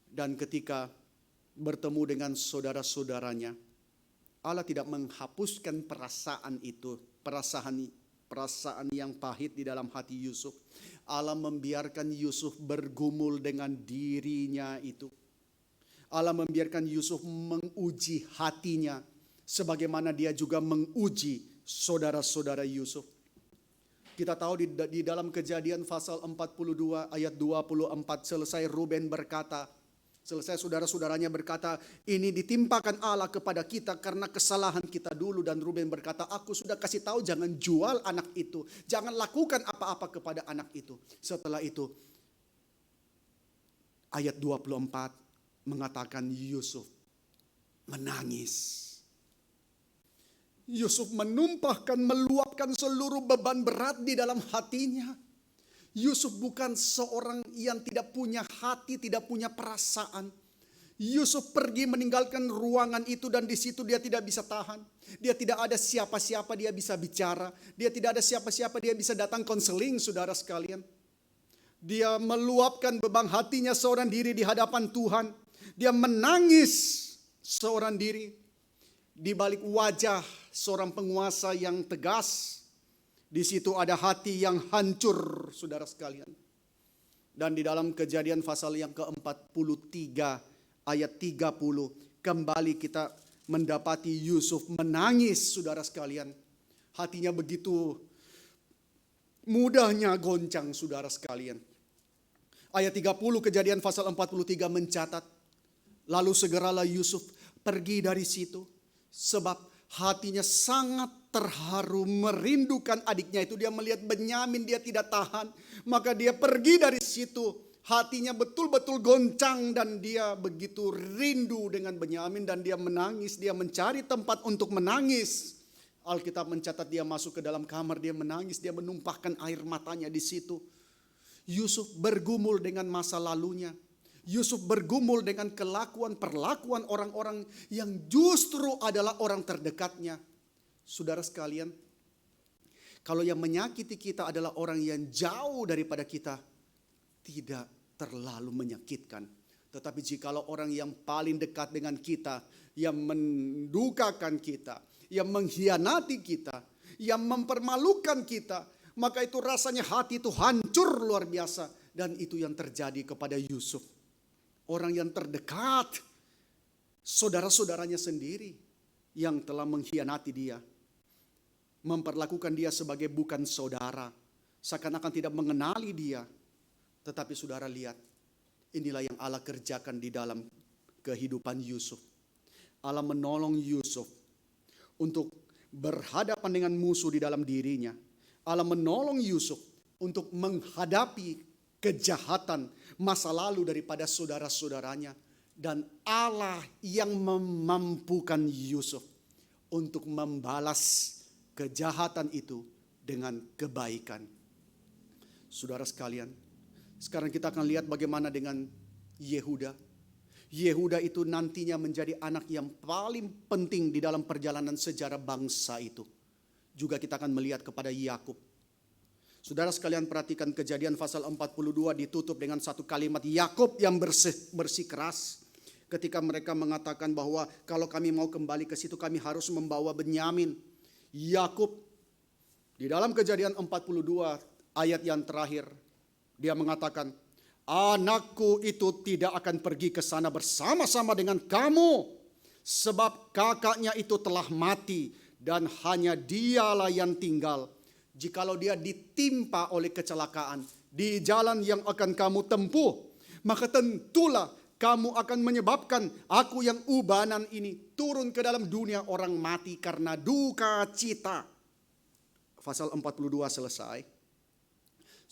Dan ketika bertemu dengan saudara-saudaranya, Allah tidak menghapuskan perasaan itu, perasaan yang pahit di dalam hati Yusuf. Allah membiarkan Yusuf bergumul dengan dirinya itu. Allah membiarkan Yusuf menguji hatinya, sebagaimana dia juga menguji saudara-saudara Yusuf. Kita tahu di dalam Kejadian pasal 42 ayat 24, selesai Ruben berkata, selesai saudara-saudaranya berkata, ini ditimpakan Allah kepada kita karena kesalahan kita dulu. Dan Ruben berkata, aku sudah kasih tahu jangan jual anak itu. Jangan lakukan apa-apa kepada anak itu. Setelah itu, ayat 24 mengatakan Yusuf menangis. Yusuf menumpahkan, meluapkan seluruh beban berat di dalam hatinya. Yusuf bukan seorang yang tidak punya hati, tidak punya perasaan. Yusuf pergi meninggalkan ruangan itu dan di situ dia tidak bisa tahan. Dia tidak ada siapa-siapa dia bisa bicara. Dia tidak ada siapa-siapa dia bisa datang konseling, saudara sekalian. Dia meluapkan beban hatinya seorang diri di hadapan Tuhan. Dia menangis seorang diri di balik wajah seorang penguasa yang tegas. Di situ ada hati yang hancur, saudara sekalian. Dan di dalam Kejadian pasal yang ke-43 ayat 30, kembali kita mendapati Yusuf menangis, saudara sekalian. Hatinya begitu mudahnya goncang, saudara sekalian. Ayat 30 Kejadian pasal 43 mencatat, lalu segeralah Yusuf pergi dari situ, sebab hatinya sangat terharu merindukan adiknya itu. Dia melihat Benyamin, dia tidak tahan, maka dia pergi dari situ. Hatinya betul-betul goncang dan dia begitu rindu dengan Benyamin dan dia menangis, dia mencari tempat untuk menangis. Alkitab mencatat dia masuk ke dalam kamar, dia menangis, dia menumpahkan air matanya di situ. Yusuf bergumul dengan masa lalunya. Yusuf bergumul dengan perlakuan orang-orang yang justru adalah orang terdekatnya. Saudara sekalian, kalau yang menyakiti kita adalah orang yang jauh daripada kita, tidak terlalu menyakitkan. Tetapi jikalau orang yang paling dekat dengan kita, yang mendukakan kita, yang mengkhianati kita, yang mempermalukan kita, maka itu rasanya hati itu hancur luar biasa. Dan itu yang terjadi kepada Yusuf. Orang yang terdekat, saudara-saudaranya sendiri yang telah mengkhianati dia, memperlakukan dia sebagai bukan saudara, seakan-akan tidak mengenali dia. Tetapi saudara lihat, inilah yang Allah kerjakan di dalam kehidupan Yusuf. Allah menolong Yusuf untuk berhadapan dengan musuh di dalam dirinya. Allah menolong Yusuf untuk menghadapi kejahatan masa lalu daripada saudara-saudaranya. Dan Allah yang memampukan Yusuf untuk membalas kejahatan itu dengan kebaikan. Saudara sekalian, sekarang kita akan lihat bagaimana dengan Yehuda. Yehuda itu nantinya menjadi anak yang paling penting di dalam perjalanan sejarah bangsa itu. Juga kita akan melihat kepada Yakub. Saudara sekalian, perhatikan Kejadian pasal 42 ditutup dengan satu kalimat Yakub yang bersikeras. Ketika mereka mengatakan bahwa kalau kami mau kembali ke situ kami harus membawa Benyamin. Yakub di dalam Kejadian 42 ayat yang terakhir, dia mengatakan, anakku itu tidak akan pergi ke sana bersama-sama dengan kamu, sebab kakaknya itu telah mati dan hanya dialah yang tinggal. Jikalau dia ditimpa oleh kecelakaan di jalan yang akan kamu tempuh, maka tentulah kamu akan menyebabkan aku yang ubanan ini turun ke dalam dunia orang mati karena duka cita. Pasal 42 selesai.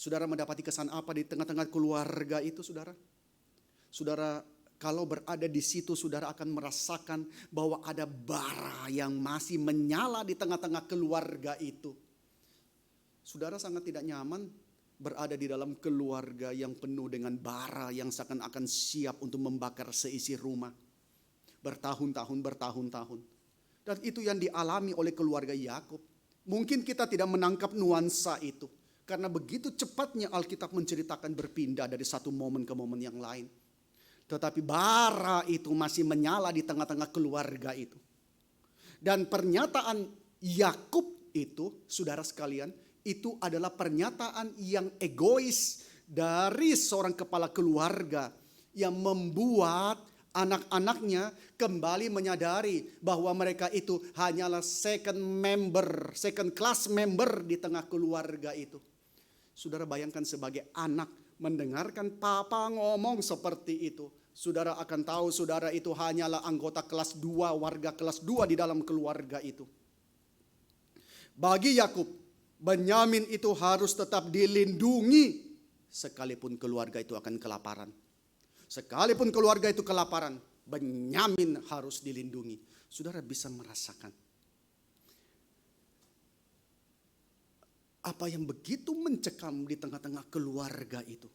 Saudara mendapati kesan apa di tengah-tengah keluarga itu, saudara? Saudara, kalau berada di situ, saudara akan merasakan bahwa ada bara yang masih menyala di tengah-tengah keluarga itu. Saudara sangat tidak nyaman berada di dalam keluarga yang penuh dengan bara yang seakan-akan siap untuk membakar seisi rumah. Bertahun-tahun. Dan itu yang dialami oleh keluarga Yakub. Mungkin kita tidak menangkap nuansa itu. Karena begitu cepatnya Alkitab menceritakan berpindah dari satu momen ke momen yang lain. Tetapi bara itu masih menyala di tengah-tengah keluarga itu. Dan pernyataan Yakub itu, saudara sekalian, itu adalah pernyataan yang egois dari seorang kepala keluarga yang membuat anak-anaknya kembali menyadari bahwa mereka itu hanyalah second class member di tengah keluarga itu. Saudara bayangkan sebagai anak mendengarkan papa ngomong seperti itu. Saudara akan tahu saudara itu hanyalah anggota kelas 2, warga kelas 2 di dalam keluarga itu. Bagi Yakub, Benyamin itu harus tetap dilindungi sekalipun keluarga itu akan kelaparan. Sekalipun keluarga itu kelaparan, Benyamin harus dilindungi. Saudara bisa merasakan apa yang begitu mencekam di tengah-tengah keluarga itu.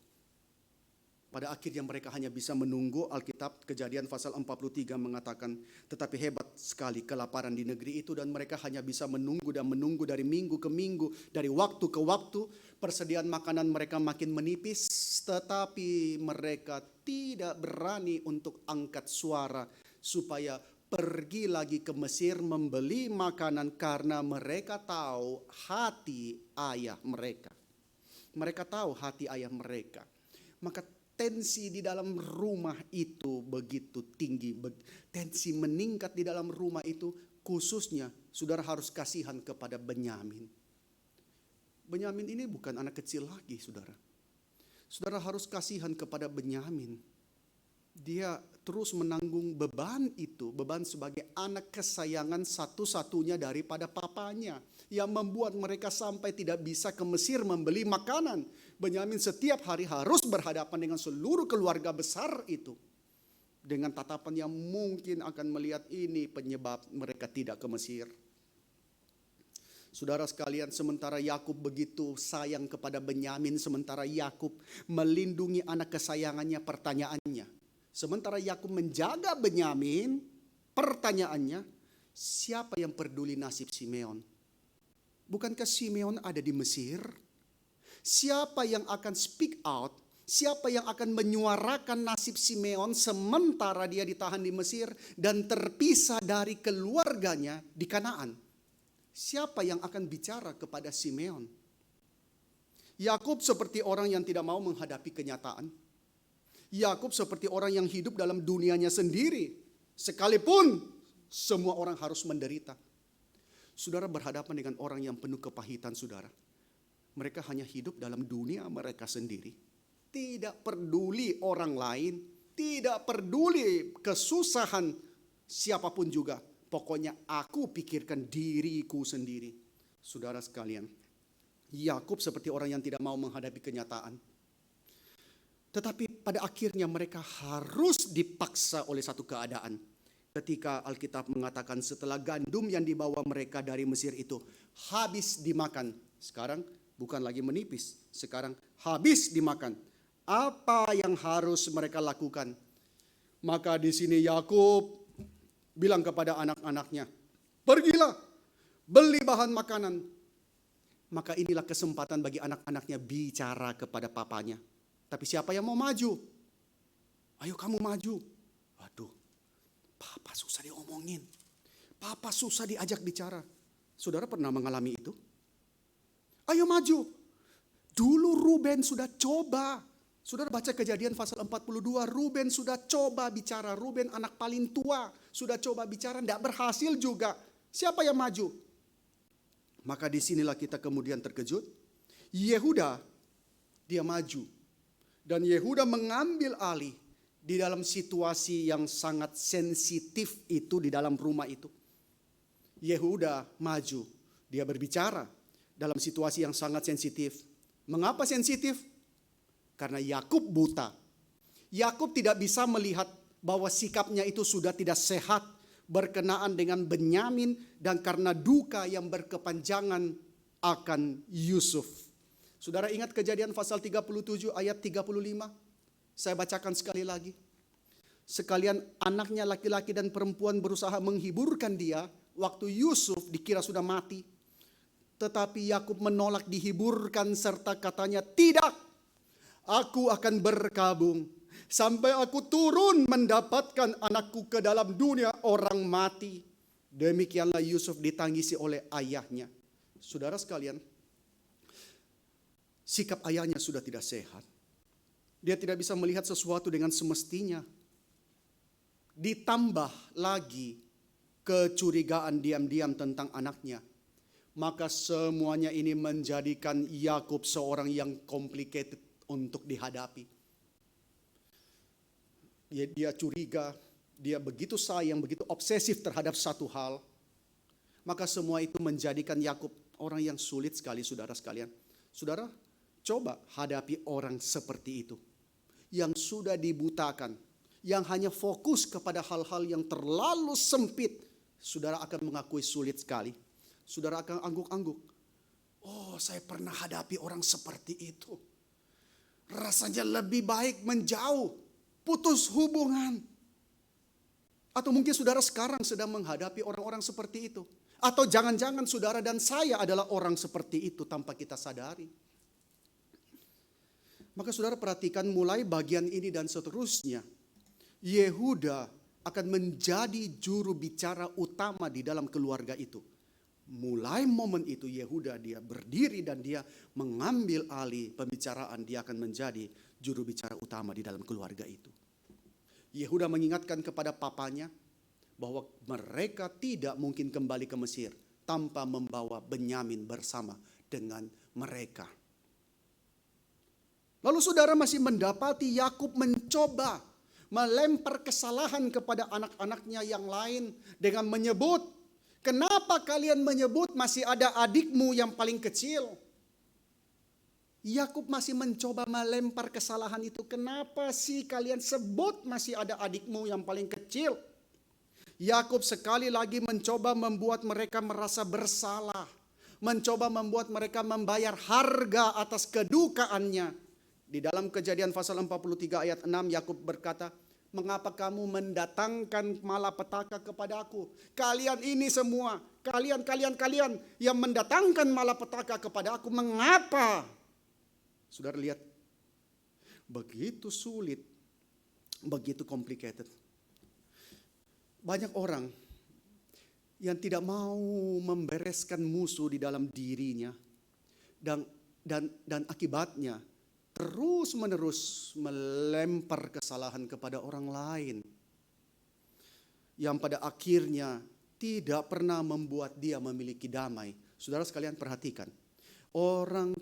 Pada akhirnya mereka hanya bisa menunggu. Alkitab Kejadian pasal 43 mengatakan, tetapi hebat sekali kelaparan di negeri itu dan mereka hanya bisa menunggu dan menunggu dari minggu ke minggu, dari waktu ke waktu. Persediaan makanan mereka makin menipis, tetapi mereka tidak berani untuk angkat suara supaya pergi lagi ke Mesir membeli makanan karena mereka tahu hati ayah mereka. Mereka tahu hati ayah mereka. Maka tensi di dalam rumah itu begitu tinggi. Tensi meningkat di dalam rumah itu, khususnya saudara harus kasihan kepada Benyamin. Benyamin ini bukan anak kecil lagi, saudara. Saudara harus kasihan kepada Benyamin. Dia terus menanggung beban itu, beban sebagai anak kesayangan satu-satunya daripada papanya, yang membuat mereka sampai tidak bisa ke Mesir membeli makanan. Benyamin setiap hari harus berhadapan dengan seluruh keluarga besar itu, dengan tatapan yang mungkin akan melihat ini penyebab mereka tidak ke Mesir. Saudara sekalian, sementara Yakub begitu sayang kepada Benyamin, sementara Yakub melindungi anak kesayangannya, pertanyaannya, sementara Yakub menjaga Benyamin, pertanyaannya, siapa yang peduli nasib Simeon? Bukankah Simeon ada di Mesir? Siapa yang akan speak out? Siapa yang akan menyuarakan nasib Simeon sementara dia ditahan di Mesir dan terpisah dari keluarganya di Kanaan? Siapa yang akan bicara kepada Simeon? Yakub seperti orang yang tidak mau menghadapi kenyataan. Yakub seperti orang yang hidup dalam dunianya sendiri, sekalipun semua orang harus menderita. Saudara berhadapan dengan orang yang penuh kepahitan, saudara. Mereka hanya hidup dalam dunia mereka sendiri. Tidak peduli orang lain, tidak peduli kesusahan siapapun juga. Pokoknya aku pikirkan diriku sendiri. Saudara sekalian, Yakub seperti orang yang tidak mau menghadapi kenyataan. Tetapi pada akhirnya mereka harus dipaksa oleh satu keadaan. Ketika Alkitab mengatakan setelah gandum yang dibawa mereka dari Mesir itu habis dimakan. Sekarang bukan lagi menipis, sekarang habis dimakan. Apa yang harus mereka lakukan? Maka di sini Yakub bilang kepada anak-anaknya, pergilah, beli bahan makanan. Maka inilah kesempatan bagi anak-anaknya bicara kepada papanya. Tapi siapa yang mau maju? Ayo kamu maju. Waduh, papa susah diomongin. Papa susah diajak bicara. Saudara pernah mengalami itu? Ayo maju. Dulu Ruben sudah coba. Saudara baca Kejadian pasal 42, Ruben sudah coba bicara. Ruben anak paling tua, sudah coba bicara, tidak berhasil juga. Siapa yang maju? Maka disinilah kita kemudian terkejut. Yehuda, dia maju. Dan Yehuda mengambil alih di dalam situasi yang sangat sensitif itu di dalam rumah itu. Yehuda maju, dia berbicara dalam situasi yang sangat sensitif. Mengapa sensitif? Karena Yakub buta. Yakub tidak bisa melihat bahwa sikapnya itu sudah tidak sehat berkenaan dengan Benyamin dan karena duka yang berkepanjangan akan Yusuf. Saudara ingat Kejadian pasal 37 ayat 35? Saya bacakan sekali lagi. Sekalian anaknya laki-laki dan perempuan berusaha menghiburkan dia waktu Yusuf dikira sudah mati. Tetapi Yakub menolak dihiburkan serta katanya, tidak. Aku akan berkabung sampai aku turun mendapatkan anakku ke dalam dunia orang mati. Demikianlah Yusuf ditangisi oleh ayahnya. Saudara sekalian, sikap ayahnya sudah tidak sehat. Dia tidak bisa melihat sesuatu dengan semestinya. Ditambah lagi kecurigaan diam-diam tentang anaknya. Maka semuanya ini menjadikan Yakub seorang yang complicated untuk dihadapi. Dia curiga, dia begitu sayang, begitu obsesif terhadap satu hal. Maka semua itu menjadikan Yakub orang yang sulit sekali, saudara sekalian. Saudara, coba hadapi orang seperti itu. Yang sudah dibutakan, yang hanya fokus kepada hal-hal yang terlalu sempit. Saudara akan mengakui sulit sekali. Saudara akan angguk-angguk. Oh, saya pernah hadapi orang seperti itu. Rasanya lebih baik menjauh, putus hubungan. Atau mungkin saudara sekarang sedang menghadapi orang-orang seperti itu. Atau jangan-jangan saudara dan saya adalah orang seperti itu tanpa kita sadari. Maka saudara perhatikan mulai bagian ini dan seterusnya. Yehuda akan menjadi juru bicara utama di dalam keluarga itu. Mulai momen itu Yehuda dia berdiri dan dia mengambil alih pembicaraan, dia akan menjadi juru bicara utama di dalam keluarga itu. Yehuda mengingatkan kepada papanya bahwa mereka tidak mungkin kembali ke Mesir tanpa membawa Benyamin bersama dengan mereka. Lalu saudara masih mendapati Yakub mencoba melempar kesalahan kepada anak-anaknya yang lain dengan menyebut, kenapa kalian menyebut masih ada adikmu yang paling kecil? Yakub masih mencoba melempar kesalahan itu. Kenapa sih kalian sebut masih ada adikmu yang paling kecil? Yakub sekali lagi mencoba membuat mereka merasa bersalah. Mencoba membuat mereka membayar harga atas kedukaannya. Di dalam Kejadian pasal 43 ayat 6 Yakub berkata, mengapa kamu mendatangkan malapetaka kepadaku? Kalian ini semua, kalian yang mendatangkan malapetaka kepada aku, mengapa? Saudara lihat, begitu sulit, begitu complicated. Banyak orang yang tidak mau membereskan musuh di dalam dirinya, dan akibatnya terus-menerus melempar kesalahan kepada orang lain, yang pada akhirnya tidak pernah membuat dia memiliki damai. Saudara sekalian perhatikan, orang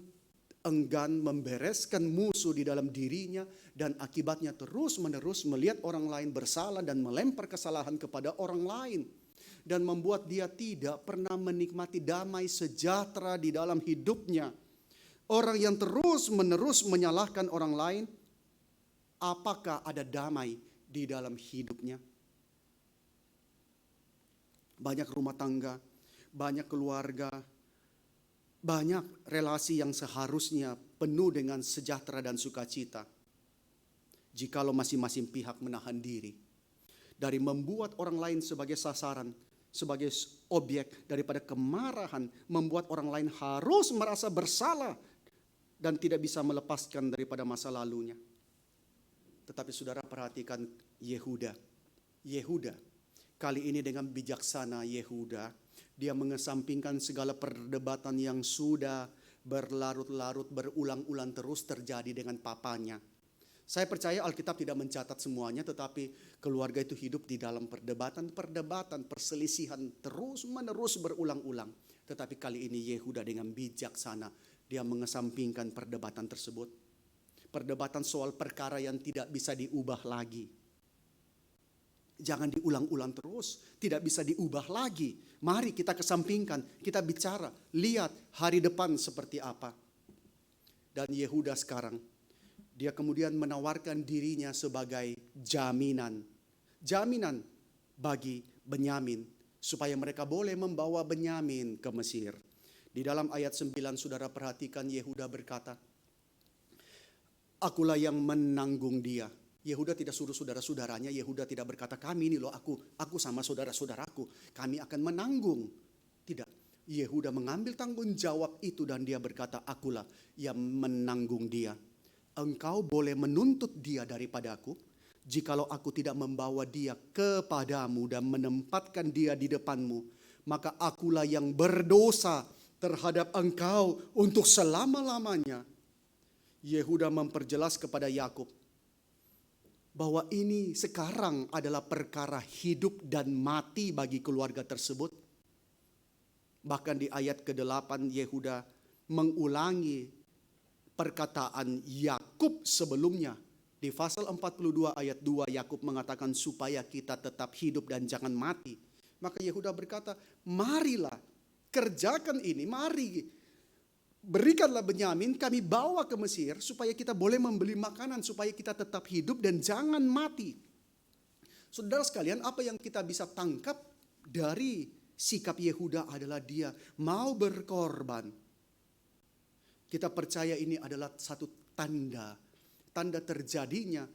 enggan membereskan musuh di dalam dirinya dan akibatnya terus-menerus melihat orang lain bersalah dan melempar kesalahan kepada orang lain, dan membuat dia tidak pernah menikmati damai sejahtera di dalam hidupnya. Orang yang terus-menerus menyalahkan orang lain, apakah ada damai di dalam hidupnya? Banyak rumah tangga, banyak keluarga, banyak relasi yang seharusnya penuh dengan sejahtera dan sukacita, jikalau masing-masing pihak menahan diri dari membuat orang lain sebagai sasaran, sebagai objek daripada kemarahan, membuat orang lain harus merasa bersalah dan tidak bisa melepaskan daripada masa lalunya. Tetapi saudara perhatikan Yehuda. Kali ini dengan bijaksana Yehuda, dia mengesampingkan segala perdebatan yang sudah berlarut-larut, berulang-ulang terus terjadi dengan papanya. Saya percaya Alkitab tidak mencatat semuanya, tetapi keluarga itu hidup di dalam perdebatan, perselisihan terus-menerus berulang-ulang. Tetapi kali ini Yehuda dengan bijaksana, dia mengesampingkan perdebatan tersebut. Perdebatan soal perkara yang tidak bisa diubah lagi. Jangan diulang-ulang terus, tidak bisa diubah lagi. Mari kita kesampingkan, kita bicara, lihat hari depan seperti apa. Dan Yehuda sekarang, dia kemudian menawarkan dirinya sebagai jaminan bagi Benyamin, supaya mereka boleh membawa Benyamin ke Mesir. Di dalam ayat 9 saudara perhatikan, Yehuda berkata, akulah yang menanggung dia. Yehuda tidak suruh saudara-saudaranya, Yehuda tidak berkata, kami ini loh, aku sama saudara-saudaraku, kami akan menanggung. Tidak, Yehuda mengambil tanggung jawab itu dan dia berkata, akulah yang menanggung dia. Engkau boleh menuntut dia daripadaku, jikalau aku tidak membawa dia kepadamu dan menempatkan dia di depanmu, maka akulah yang berdosa terhadap engkau untuk selama-lamanya. Yehuda memperjelas kepada Yakub bahwa ini sekarang adalah perkara hidup dan mati bagi keluarga tersebut. Bahkan di ayat ke-8 Yehuda mengulangi perkataan Yakub sebelumnya. Di pasal 42 ayat 2 Yakub mengatakan supaya kita tetap hidup dan jangan mati. Maka Yehuda berkata, marilah kerjakan ini, mari berikanlah Benyamin, kami bawa ke Mesir supaya kita boleh membeli makanan, supaya kita tetap hidup dan jangan mati. Saudara sekalian, apa yang kita bisa tangkap dari sikap Yehuda adalah dia mau berkorban. Kita percaya ini adalah satu tanda terjadinya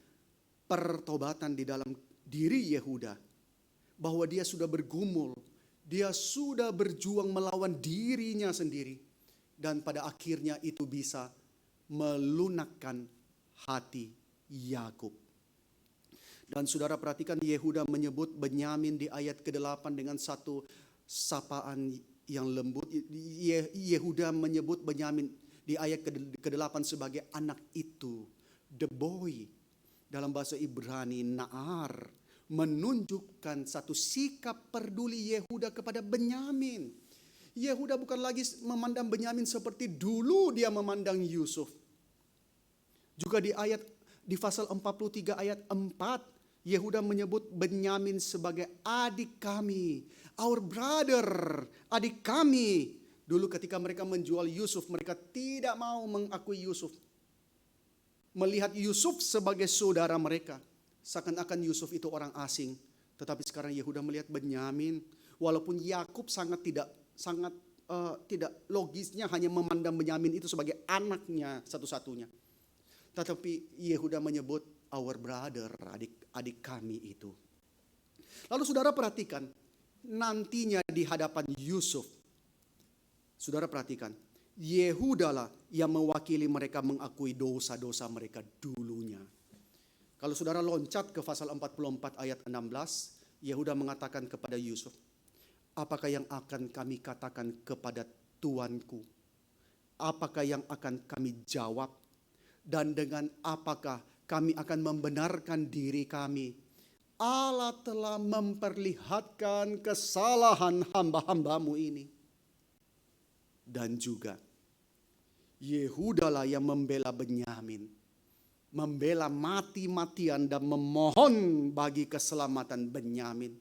pertobatan di dalam diri Yehuda, bahwa dia sudah bergumul, dia sudah berjuang melawan dirinya sendiri. Dan pada akhirnya itu bisa melunakkan hati Yakub. Dan saudara perhatikan Yehuda menyebut Benyamin di ayat ke-8 dengan satu sapaan yang lembut. Yehuda menyebut Benyamin di ayat ke-8 sebagai anak itu. the boy, dalam bahasa Ibrani Naar, menunjukkan satu sikap peduli Yehuda kepada Benyamin. Yehuda bukan lagi memandang Benyamin seperti dulu dia memandang Yusuf. Juga di pasal 43 ayat 4, Yehuda menyebut Benyamin sebagai adik kami, our brother, adik kami. Dulu ketika mereka menjual Yusuf, mereka tidak mau mengakui Yusuf. Melihat Yusuf sebagai saudara mereka. Seakan-akan Yusuf itu orang asing. Tetapi sekarang Yehuda melihat Benyamin. Walaupun Yakub sangat tidak logisnya hanya memandang Benyamin itu sebagai anaknya satu-satunya. Tetapi Yehuda menyebut our brother, adik kami itu. Lalu saudara perhatikan, nantinya di hadapan Yusuf, saudara perhatikan, Yehuda lah yang mewakili mereka mengakui dosa-dosa mereka dulunya. Kalau saudara loncat ke pasal 44 ayat 16, Yehuda mengatakan kepada Yusuf, apakah yang akan kami katakan kepada tuanku? Apakah yang akan kami jawab? Dan dengan apakah kami akan membenarkan diri kami? Allah telah memperlihatkan kesalahan hamba-hambamu ini. Dan juga Yehuda lah yang membela Benyamin, membela mati-matian dan memohon bagi keselamatan Benyamin.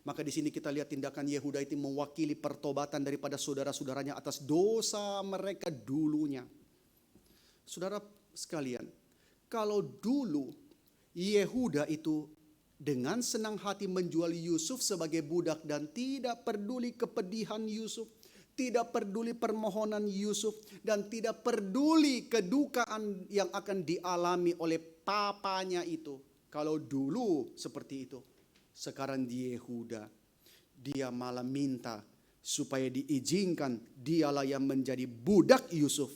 Maka di sini kita lihat tindakan Yehuda itu mewakili pertobatan daripada saudara-saudaranya atas dosa mereka dulunya. Saudara sekalian, kalau dulu Yehuda itu dengan senang hati menjual Yusuf sebagai budak dan tidak peduli kepedihan Yusuf, tidak peduli permohonan Yusuf, dan tidak peduli kedukaan yang akan dialami oleh papanya itu. Kalau dulu seperti itu, sekarang di Yehuda, dia malah minta supaya diizinkan dialah yang menjadi budak Yusuf,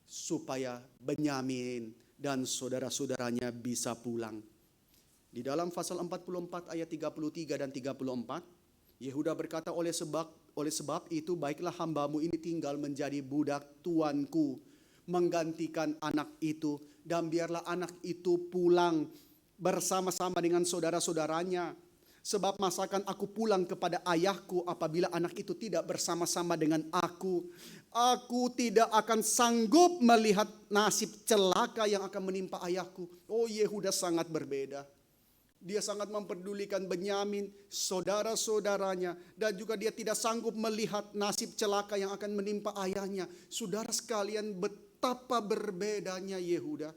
supaya Benyamin dan saudara-saudaranya bisa pulang. Di dalam pasal 44 ayat 33 dan 34, Yehuda berkata, oleh sebab itu baiklah hambamu ini tinggal menjadi budak tuanku, menggantikan anak itu, dan biarlah anak itu pulang bersama-sama dengan saudara-saudaranya. Sebab masakan aku pulang kepada ayahku apabila anak itu tidak bersama-sama dengan aku. Aku tidak akan sanggup melihat nasib celaka yang akan menimpa ayahku. Oh, Yehuda sangat berbeda. Dia sangat memperdulikan Benyamin, saudara-saudaranya. Dan juga dia tidak sanggup melihat nasib celaka yang akan menimpa ayahnya. Saudara sekalian, betapa berbedanya Yehuda.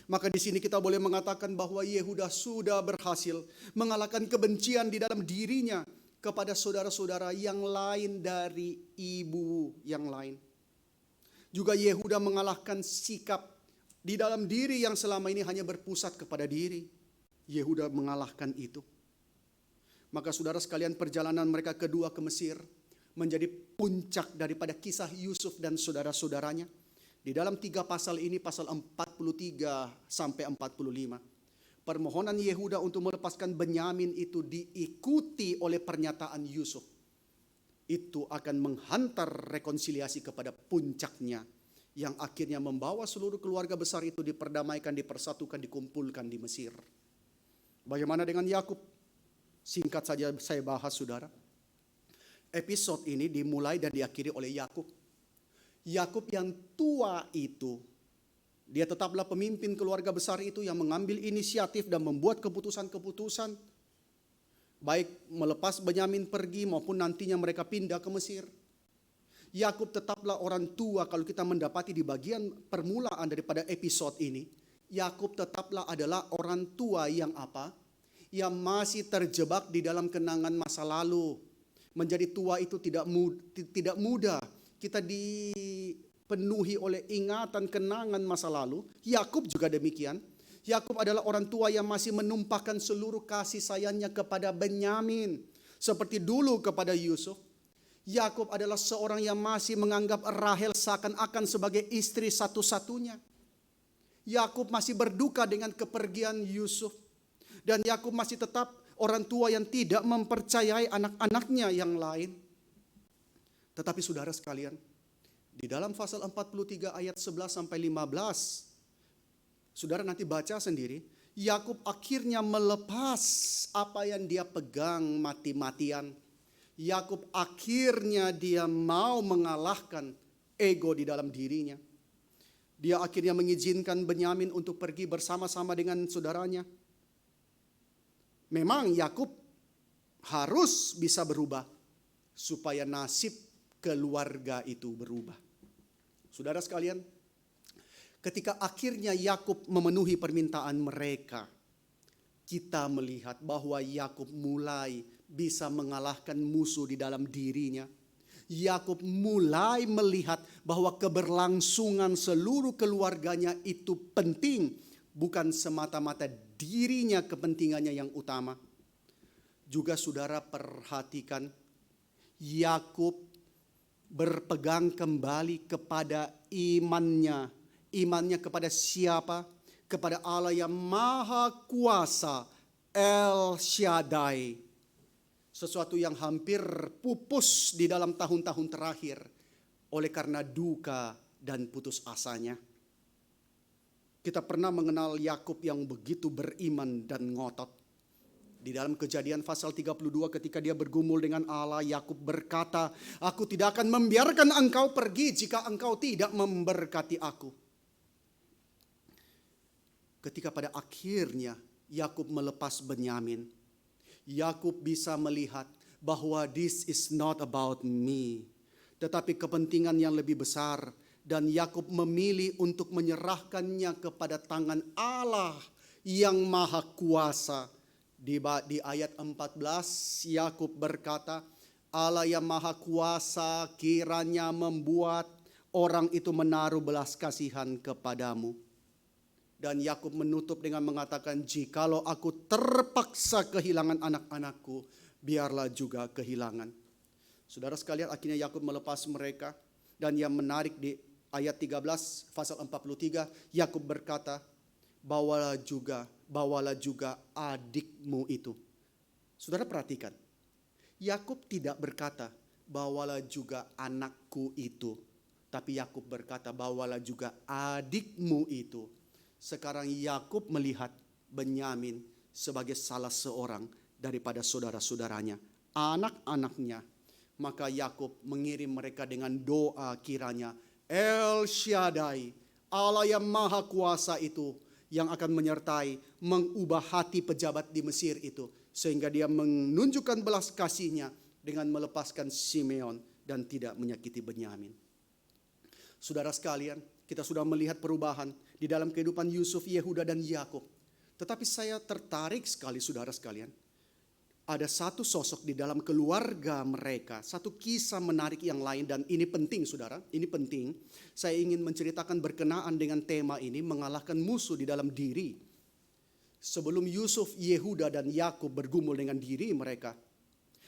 Maka di sini kita boleh mengatakan bahwa Yehuda sudah berhasil mengalahkan kebencian di dalam dirinya kepada saudara-saudara yang lain dari ibu yang lain. Juga Yehuda mengalahkan sikap di dalam diri yang selama ini hanya berpusat kepada diri. Yehuda mengalahkan itu. Maka saudara sekalian, perjalanan mereka kedua ke Mesir menjadi puncak daripada kisah Yusuf dan saudara-saudaranya. Di dalam 3 pasal ini, pasal 43 sampai 45, permohonan Yehuda untuk melepaskan Benyamin itu diikuti oleh pernyataan Yusuf. Itu akan menghantar rekonsiliasi kepada puncaknya, yang akhirnya membawa seluruh keluarga besar itu diperdamaikan, dipersatukan, dikumpulkan di Mesir. Bagaimana dengan Yakub? Singkat saja saya bahas, saudara. Episode ini dimulai dan diakhiri oleh Yakub. Yakub yang tua itu, dia tetaplah pemimpin keluarga besar itu yang mengambil inisiatif dan membuat keputusan-keputusan, baik melepas Benyamin pergi maupun nantinya mereka pindah ke Mesir. Yakub tetaplah orang tua. Kalau kita mendapati di bagian permulaan daripada episode ini, Yakub tetaplah adalah orang tua yang apa? Yang masih terjebak di dalam kenangan masa lalu. Menjadi tua itu tidak mudah. Kita dipenuhi oleh ingatan kenangan masa lalu. Yakub juga demikian. Yakub adalah orang tua yang masih menumpahkan seluruh kasih sayangnya kepada Benyamin, seperti dulu kepada Yusuf. Yakub adalah seorang yang masih menganggap Rahel seakan-akan sebagai istri satu-satunya. Yakub masih berduka dengan kepergian Yusuf. Dan Yakub masih tetap orang tua yang tidak mempercayai anak-anaknya yang lain. Tetapi saudara sekalian, di dalam pasal 43 ayat 11 sampai 15, Saudara nanti baca sendiri, Yakub akhirnya melepas apa yang dia pegang mati-matian. Yakub akhirnya dia mau mengalahkan ego di dalam dirinya. Dia akhirnya mengizinkan Benyamin untuk pergi bersama-sama dengan saudaranya. Memang Yakub harus bisa berubah supaya nasib keluarga itu berubah. Saudara sekalian, ketika akhirnya Yakub memenuhi permintaan mereka, kita melihat bahwa Yakub mulai bisa mengalahkan musuh di dalam dirinya. Yakub mulai melihat bahwa keberlangsungan seluruh keluarganya itu penting, bukan semata-mata dirinya kepentingannya yang utama. Juga saudara perhatikan, Yakub berpegang kembali kepada imannya. Imannya kepada siapa? Kepada Allah yang Maha Kuasa, El Shaddai. Sesuatu yang hampir pupus di dalam tahun-tahun terakhir oleh karena duka dan putus asanya. Kita pernah mengenal Yakub yang begitu beriman dan ngotot. Di dalam Kejadian pasal 32 ketika dia bergumul dengan Allah, Yakub berkata, "Aku tidak akan membiarkan engkau pergi jika engkau tidak memberkati aku." Ketika pada akhirnya Yakub melepas Benyamin, Yakub bisa melihat bahwa this is not about me, tetapi kepentingan yang lebih besar, dan Yakub memilih untuk menyerahkannya kepada tangan Allah yang Maha Kuasa. Di ayat 14 Yakub berkata, "Allah yang Maha Kuasa kiranya membuat orang itu menaruh belas kasihan kepadamu." Dan Yakub menutup dengan mengatakan, "Jikalau aku terpaksa kehilangan anak-anakku, biarlah juga kehilangan." Saudara sekalian, akhirnya Yakub melepas mereka, dan yang menarik di ayat 13 pasal 43, Yakub berkata, bawalah juga adikmu itu." Saudara perhatikan, Yakub tidak berkata, "Bawalah juga anakku itu." Tapi Yakub berkata, "Bawalah juga adikmu itu." Sekarang Yakub melihat Benyamin sebagai salah seorang daripada saudara-saudaranya, anak-anaknya. Maka Yakub mengirim mereka dengan doa, kiranya El Shaddai, Allah yang Maha Kuasa itu, yang akan menyertai, mengubah hati pejabat di Mesir itu, sehingga dia menunjukkan belas kasihnya dengan melepaskan Simeon dan tidak menyakiti Benyamin. Saudara sekalian, kita sudah melihat perubahan di dalam kehidupan Yusuf, Yehuda, dan Yakub. Tetapi saya tertarik sekali, saudara sekalian. Ada satu sosok di dalam keluarga mereka, satu kisah menarik yang lain, dan ini penting, saudara. Ini penting. Saya ingin menceritakan berkenaan dengan tema ini, mengalahkan musuh di dalam diri. Sebelum Yusuf, Yehuda, dan Yakub bergumul dengan diri mereka,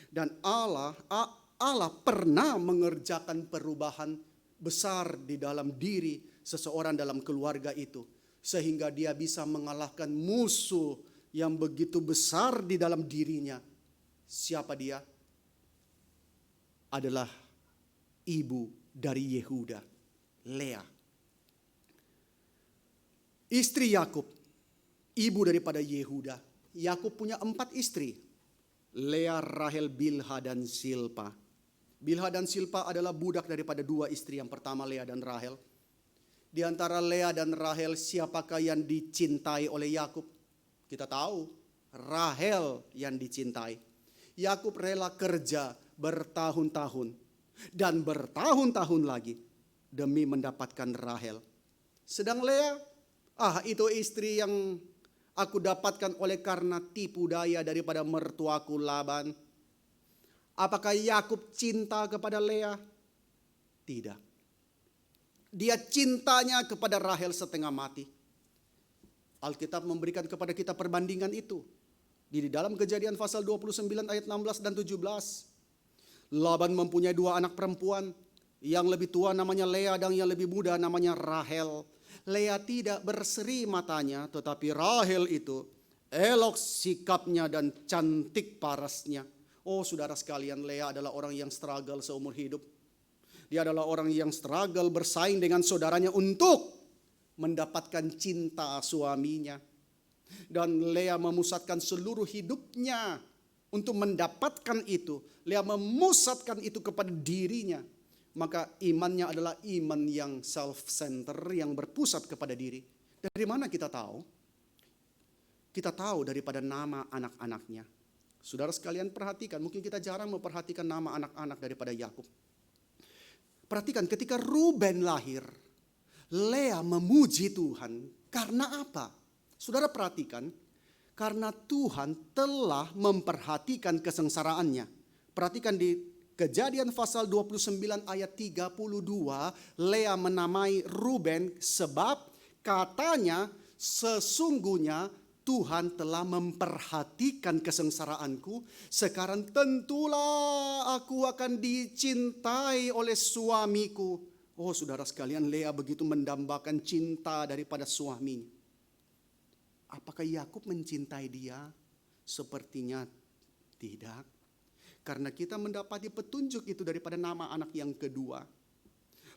dan Allah pernah mengerjakan perubahan besar di dalam diri seseorang dalam keluarga itu, sehingga dia bisa mengalahkan musuh yang begitu besar di dalam dirinya. Siapa dia? Adalah ibu dari Yehuda, Lea. Istri Yakub, ibu daripada Yehuda. Yakub punya 4 istri. Lea, Rahel, Bilha, dan Silpa. Bilha dan Silpa adalah budak daripada 2 istri. Yang pertama Lea dan Rahel. Di antara Lea dan Rahel, siapakah yang dicintai oleh Yakub? Kita tahu, Rahel yang dicintai. Yakub rela kerja bertahun-tahun dan bertahun-tahun lagi demi mendapatkan Rahel. Sedang Lea, itu istri yang aku dapatkan oleh karena tipu daya daripada mertuaku Laban. Apakah Yakub cinta kepada Lea? Tidak. Dia cintanya kepada Rahel setengah mati. Alkitab memberikan kepada kita perbandingan itu. Di dalam Kejadian pasal 29 ayat 16 dan 17. Laban mempunyai 2 anak perempuan. Yang lebih tua namanya Lea dan yang lebih muda namanya Rahel. Lea tidak berseri matanya, tetapi Rahel itu elok sikapnya dan cantik parasnya. Oh saudara sekalian, Lea adalah orang yang struggle seumur hidup. Dia adalah orang yang struggle bersaing dengan saudaranya untuk mendapatkan cinta suaminya. Dan Lea memusatkan seluruh hidupnya untuk mendapatkan itu. Lea memusatkan itu kepada dirinya. Maka imannya adalah iman yang self-center, yang berpusat kepada diri. Dari mana kita tahu? Kita tahu daripada nama anak-anaknya. Saudara sekalian perhatikan, mungkin kita jarang memperhatikan nama anak-anak daripada Yakub. Perhatikan ketika Ruben lahir, Lea memuji Tuhan. Karena apa? Saudara perhatikan, karena Tuhan telah memperhatikan kesengsaraannya. Perhatikan di Kejadian pasal 29 ayat 32, Lea menamai Ruben sebab katanya sesungguhnya Tuhan telah memperhatikan kesengsaraanku. Sekarang tentulah aku akan dicintai oleh suamiku. Oh saudara sekalian, Lea begitu mendambakan cinta daripada suaminya. Apakah Yakub mencintai dia? Sepertinya tidak. Karena kita mendapati petunjuk itu daripada nama anak yang kedua.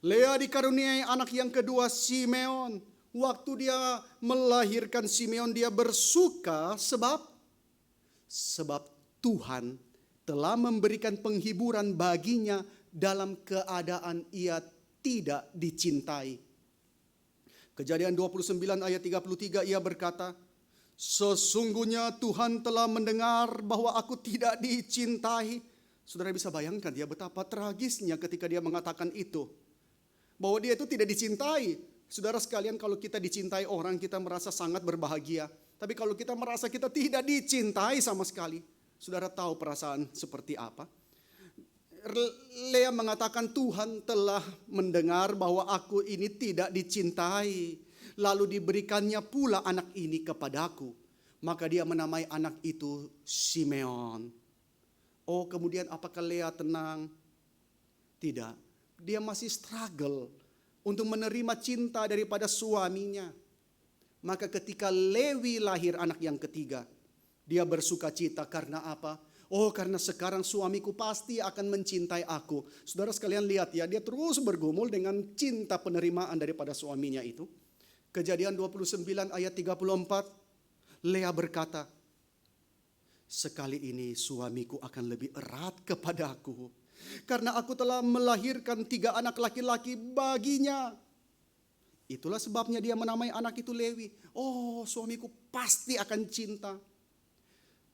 Lea dikaruniai anak yang kedua, Simeon. Waktu dia melahirkan Simeon, dia bersuka sebab Tuhan telah memberikan penghiburan baginya dalam keadaan ia tidak dicintai. Kejadian 29 ayat 33 ia berkata, sesungguhnya Tuhan telah mendengar bahwa aku tidak dicintai. Saudara bisa bayangkan ya betapa tragisnya ketika dia mengatakan itu. Bahwa dia itu tidak dicintai. Saudara sekalian, kalau kita dicintai orang, kita merasa sangat berbahagia. Tapi kalau kita merasa kita tidak dicintai sama sekali, saudara tahu perasaan seperti apa? Lea mengatakan Tuhan telah mendengar bahwa aku ini tidak dicintai. Lalu diberikannya pula anak ini kepadaku. Maka dia menamai anak itu Simeon. Oh kemudian apakah Lea tenang? Tidak. Dia masih struggle untuk menerima cinta daripada suaminya. Maka ketika Lewi lahir anak yang ketiga, dia bersuka cita karena apa? Oh karena sekarang suamiku pasti akan mencintai aku. Saudara sekalian lihat ya, dia terus bergumul dengan cinta penerimaan daripada suaminya itu. Kejadian 29 ayat 34, Lea berkata, sekali ini suamiku akan lebih erat kepadaku. Karena aku telah melahirkan 3 anak laki-laki baginya. Itulah sebabnya dia menamai anak itu Lewi. Oh suamiku pasti akan cinta.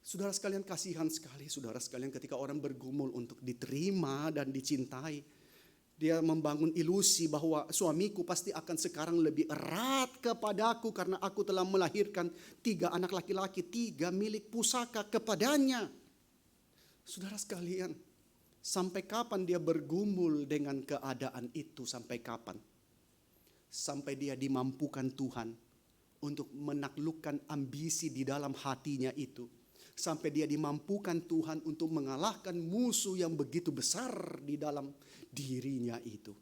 Saudara sekalian kasihan sekali. Saudara sekalian ketika orang bergumul untuk diterima dan dicintai. Dia membangun ilusi bahwa suamiku pasti akan sekarang lebih erat kepadaku karena aku telah melahirkan 3 anak laki-laki, 3 milik pusaka kepadanya. Saudara sekalian, sampai kapan dia bergumul dengan keadaan itu? Sampai kapan? Sampai dia dimampukan Tuhan untuk menaklukkan ambisi di dalam hatinya itu. Sampai dia dimampukan Tuhan untuk mengalahkan musuh yang begitu besar di dalam dirinya itu.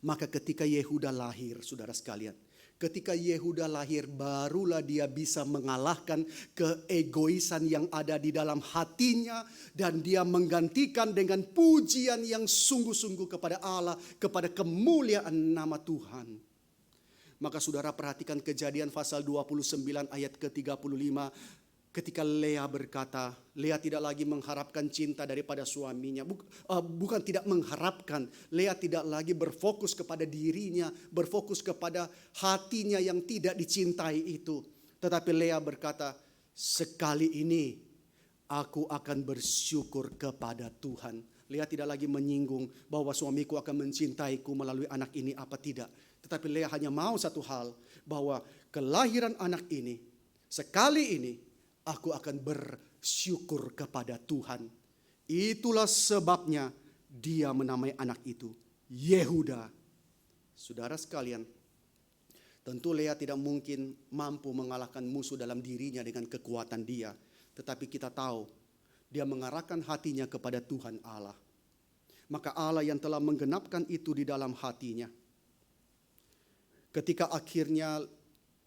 Maka ketika Yehuda lahir, saudara sekalian, ketika Yehuda lahir barulah dia bisa mengalahkan keegoisan yang ada di dalam hatinya. Dan dia menggantikan dengan pujian yang sungguh-sungguh kepada Allah, kepada kemuliaan nama Tuhan. Maka saudara perhatikan Kejadian pasal 29 ayat ke-35. Ketika Lea berkata, Lea tidak lagi mengharapkan cinta daripada suaminya. Bukan tidak mengharapkan. Lea tidak lagi berfokus kepada dirinya. Berfokus kepada hatinya yang tidak dicintai itu. Tetapi Lea berkata, sekali ini aku akan bersyukur kepada Tuhan. Lea tidak lagi menyinggung bahwa suamiku akan mencintaiku melalui anak ini apa tidak. Tetapi Lea hanya mau satu hal. Bahwa kelahiran anak ini, sekali ini, aku akan bersyukur kepada Tuhan. Itulah sebabnya dia menamai anak itu Yehuda. Saudara sekalian, tentu Lea tidak mungkin mampu mengalahkan musuh dalam dirinya dengan kekuatan dia. Tetapi kita tahu dia mengarahkan hatinya kepada Tuhan Allah. Maka Allah yang telah menggenapkan itu di dalam hatinya. Ketika akhirnya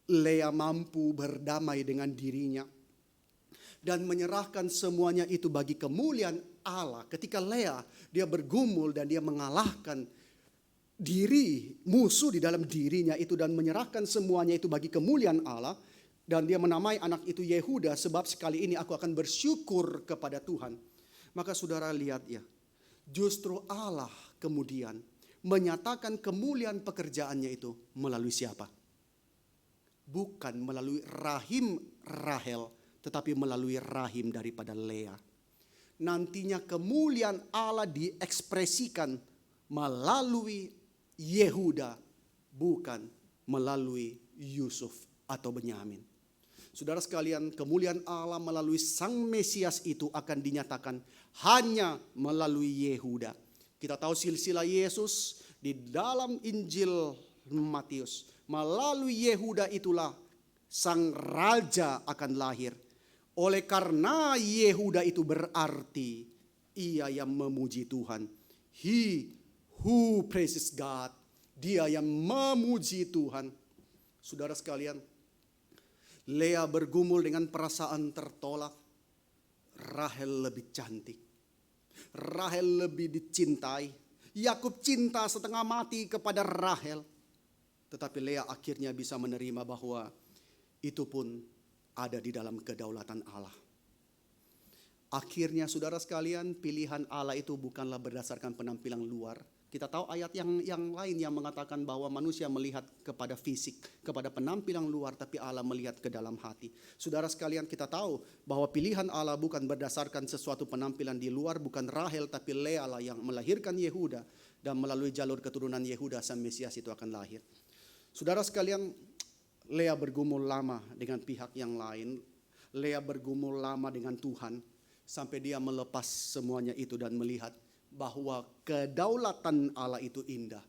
Lea mampu berdamai dengan dirinya dan menyerahkan semuanya itu bagi kemuliaan Allah. Ketika Lea dia bergumul dan dia mengalahkan musuh di dalam dirinya itu dan menyerahkan semuanya itu bagi kemuliaan Allah. Dan dia menamai anak itu Yehuda, sebab sekali ini aku akan bersyukur kepada Tuhan. Maka saudara lihat ya, justru Allah kemudian menyatakan kemuliaan pekerjaannya itu melalui siapa? Bukan melalui rahim Rahel, tetapi melalui rahim daripada Lea. Nantinya kemuliaan Allah diekspresikan melalui Yehuda, bukan melalui Yusuf atau Benyamin. Saudara sekalian, kemuliaan Allah melalui Sang Mesias itu akan dinyatakan hanya melalui Yehuda. Kita tahu silsilah Yesus di dalam Injil Matius. Melalui Yehuda itulah Sang Raja akan lahir. Oleh karena Yehuda itu berarti ia yang memuji Tuhan. He who praises God. Dia yang memuji Tuhan. Saudara sekalian, Lea bergumul dengan perasaan tertolak. Rahel lebih cantik. Rahel lebih dicintai. Yakub cinta setengah mati kepada Rahel. Tetapi Lea akhirnya bisa menerima bahwa itu pun ada di dalam kedaulatan Allah. Akhirnya saudara sekalian, pilihan Allah itu bukanlah berdasarkan penampilan luar. Kita tahu ayat yang lain yang mengatakan bahwa manusia melihat kepada fisik, kepada penampilan luar, tapi Allah melihat ke dalam hati. Saudara sekalian, kita tahu bahwa pilihan Allah bukan berdasarkan sesuatu penampilan di luar, bukan Rahel, tapi Lea lah yang melahirkan Yehuda. Dan melalui jalur keturunan Yehuda, Sang Mesias itu akan lahir. Saudara sekalian, Lea bergumul lama dengan pihak yang lain. Lea bergumul lama dengan Tuhan, sampai dia melepas semuanya itu dan melihat bahwa kedaulatan Allah itu indah.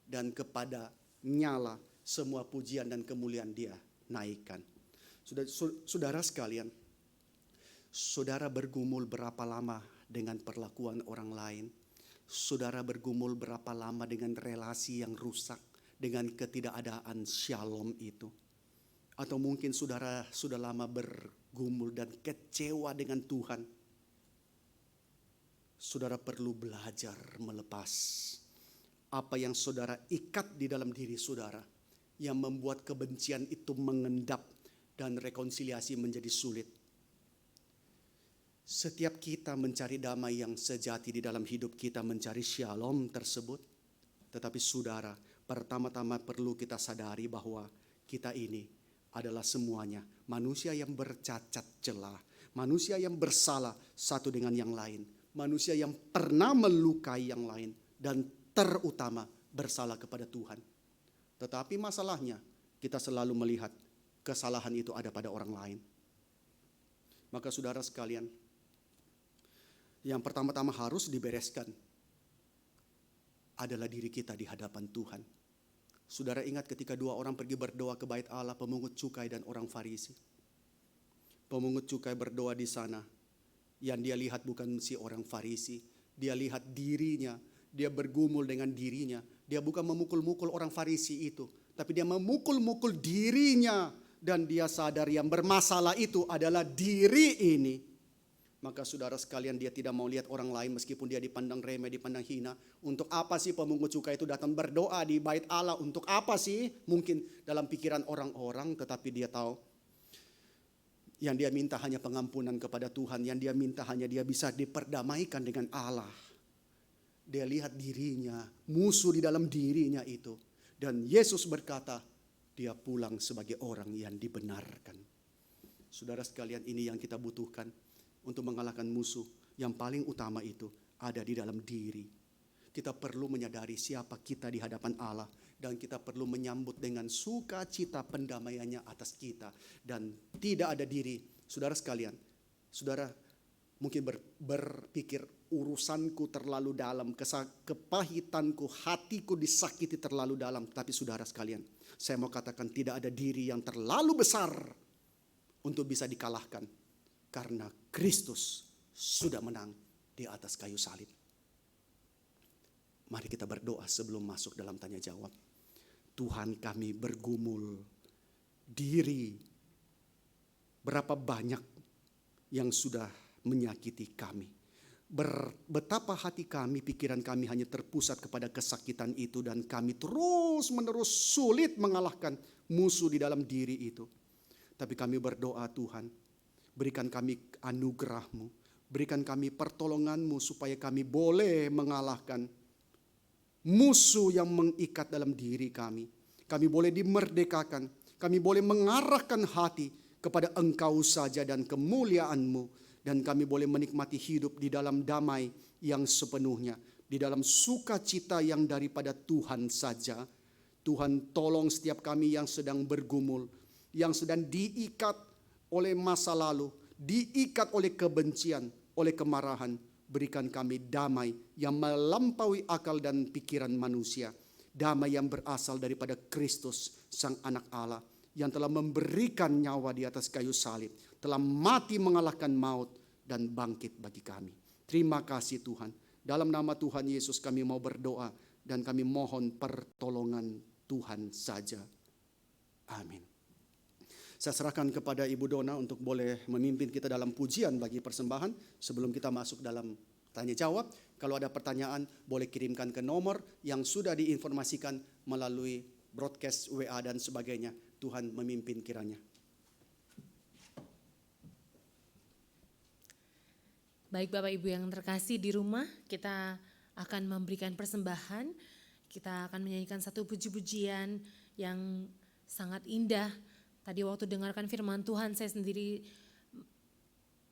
Dan kepada nyala semua pujian dan kemuliaan dia naikkan. Saudara sekalian, saudara bergumul berapa lama dengan perlakuan orang lain? Saudara bergumul berapa lama dengan relasi yang rusak, dengan ketidakadaan shalom itu? Atau mungkin saudara sudah lama bergumul dan kecewa dengan Tuhan? Saudara perlu belajar melepas apa yang saudara ikat di dalam diri saudara, yang membuat kebencian itu mengendap dan rekonsiliasi menjadi sulit. Setiap kita mencari damai yang sejati di dalam hidup kita, mencari shalom tersebut. Tetapi saudara, pertama-tama perlu kita sadari bahwa kita ini adalah semuanya manusia yang bercacat celah, manusia yang bersalah satu dengan yang lain, manusia yang pernah melukai yang lain, dan terutama bersalah kepada Tuhan. Tetapi masalahnya kita selalu melihat kesalahan itu ada pada orang lain. Maka saudara sekalian, yang pertama-tama harus dibereskan adalah diri kita di hadapan Tuhan. Saudara ingat ketika dua orang pergi berdoa ke bait Allah, pemungut cukai dan orang Farisi. Pemungut cukai berdoa di sana. Yang dia lihat bukan si orang Farisi, dia lihat dirinya, dia bergumul dengan dirinya. Dia bukan memukul-mukul orang Farisi itu, tapi dia memukul-mukul dirinya. Dan dia sadar yang bermasalah itu adalah diri ini. Maka saudara sekalian, dia tidak mau lihat orang lain meskipun dia dipandang remeh, dipandang hina. Untuk apa sih pemungut cukai itu datang berdoa di bait Allah? Untuk apa sih? Mungkin dalam pikiran orang-orang, tetapi dia tahu yang dia minta hanya pengampunan kepada Tuhan. Yang dia minta hanya dia bisa diperdamaikan dengan Allah. Dia lihat dirinya, musuh di dalam dirinya itu. Dan Yesus berkata, dia pulang sebagai orang yang dibenarkan. Saudara sekalian, ini yang kita butuhkan untuk mengalahkan musuh. Yang paling utama itu ada di dalam diri. Kita perlu menyadari siapa kita di hadapan Allah. Dan kita perlu menyambut dengan sukacita pendamaiannya atas kita. Dan tidak ada diri. Saudara sekalian, saudara mungkin berpikir urusanku terlalu dalam, kepahitanku, hatiku disakiti terlalu dalam. Tapi saudara sekalian, saya mau katakan tidak ada diri yang terlalu besar untuk bisa dikalahkan. Karena Kristus sudah menang di atas kayu salib. Mari kita berdoa sebelum masuk dalam tanya jawab. Tuhan, kami bergumul diri. Berapa banyak yang sudah menyakiti kami. betapa hati kami, pikiran kami hanya terpusat kepada kesakitan itu, dan kami terus-menerus sulit mengalahkan musuh di dalam diri itu. Tapi kami berdoa, Tuhan, berikan kami anugerah-Mu, berikan kami pertolongan-Mu supaya kami boleh mengalahkan musuh yang mengikat dalam diri kami. Kami boleh dimerdekakan, kami boleh mengarahkan hati kepada Engkau saja dan kemuliaan-Mu. Dan kami boleh menikmati hidup di dalam damai yang sepenuhnya, di dalam sukacita yang daripada Tuhan saja. Tuhan, tolong setiap kami yang sedang bergumul, yang sedang diikat oleh masa lalu, diikat oleh kebencian, oleh kemarahan. Berikan kami damai yang melampaui akal dan pikiran manusia. Damai yang berasal daripada Kristus, Sang Anak Allah, yang telah memberikan nyawa di atas kayu salib, telah mati mengalahkan maut dan bangkit bagi kami. Terima kasih Tuhan. Dalam nama Tuhan Yesus kami mau berdoa dan kami mohon pertolongan Tuhan saja. Amin. Saya serahkan kepada Ibu Dona untuk boleh memimpin kita dalam pujian bagi persembahan sebelum kita masuk dalam tanya jawab. Kalau ada pertanyaan boleh kirimkan ke nomor yang sudah diinformasikan melalui broadcast WA dan sebagainya. Tuhan memimpin kiranya. Baik Bapak Ibu yang terkasih di rumah, kita akan memberikan persembahan. Kita akan menyanyikan satu puji-pujian yang sangat indah. Tadi waktu dengarkan firman Tuhan, saya sendiri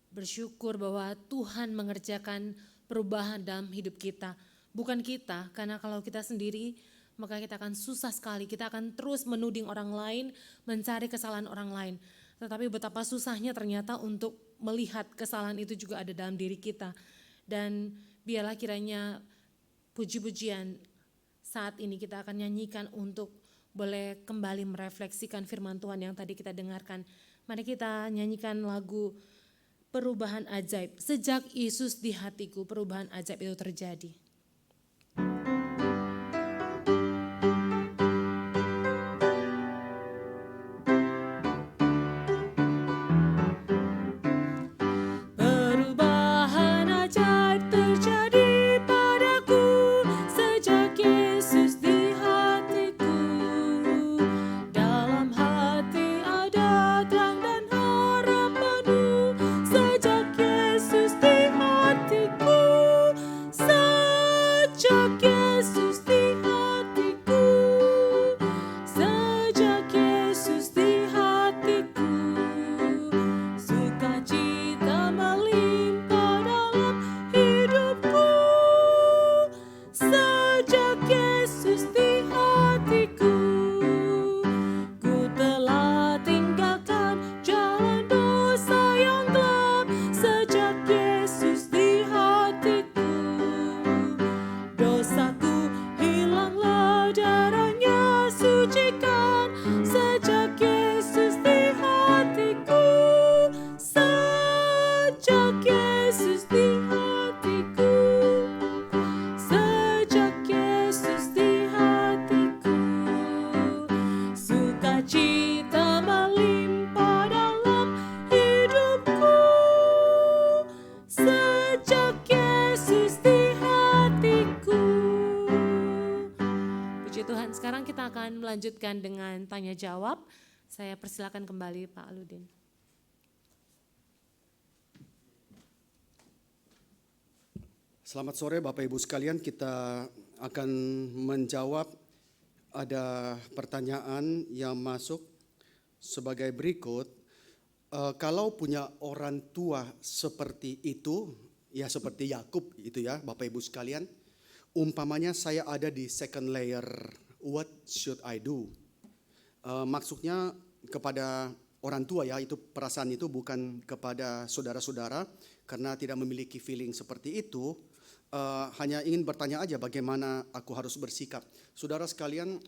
bersyukur bahwa Tuhan mengerjakan perubahan dalam hidup kita. Bukan kita, karena kalau kita sendiri maka kita akan susah sekali. Kita akan terus menuding orang lain, mencari kesalahan orang lain. Tetapi betapa susahnya ternyata untuk melihat kesalahan itu juga ada dalam diri kita. Dan biarlah kiranya puji-pujian saat ini kita akan nyanyikan untuk boleh kembali merefleksikan firman Tuhan yang tadi kita dengarkan. Mari kita nyanyikan lagu Perubahan Ajaib. Sejak Yesus di hatiku, perubahan ajaib itu terjadi. Lanjutkan dengan tanya jawab. Saya persilakan kembali Pak Aludin. Selamat sore Bapak Ibu sekalian, kita akan menjawab ada pertanyaan yang masuk sebagai berikut. Kalau punya orang tua seperti itu, ya seperti Yakub itu ya Bapak Ibu sekalian, umpamanya saya ada di second layer, what should I do? Maksudnya kepada orang tua ya, itu perasaan itu bukan kepada saudara-saudara karena tidak memiliki feeling seperti itu. Hanya ingin bertanya aja bagaimana aku harus bersikap. Saudara sekalian,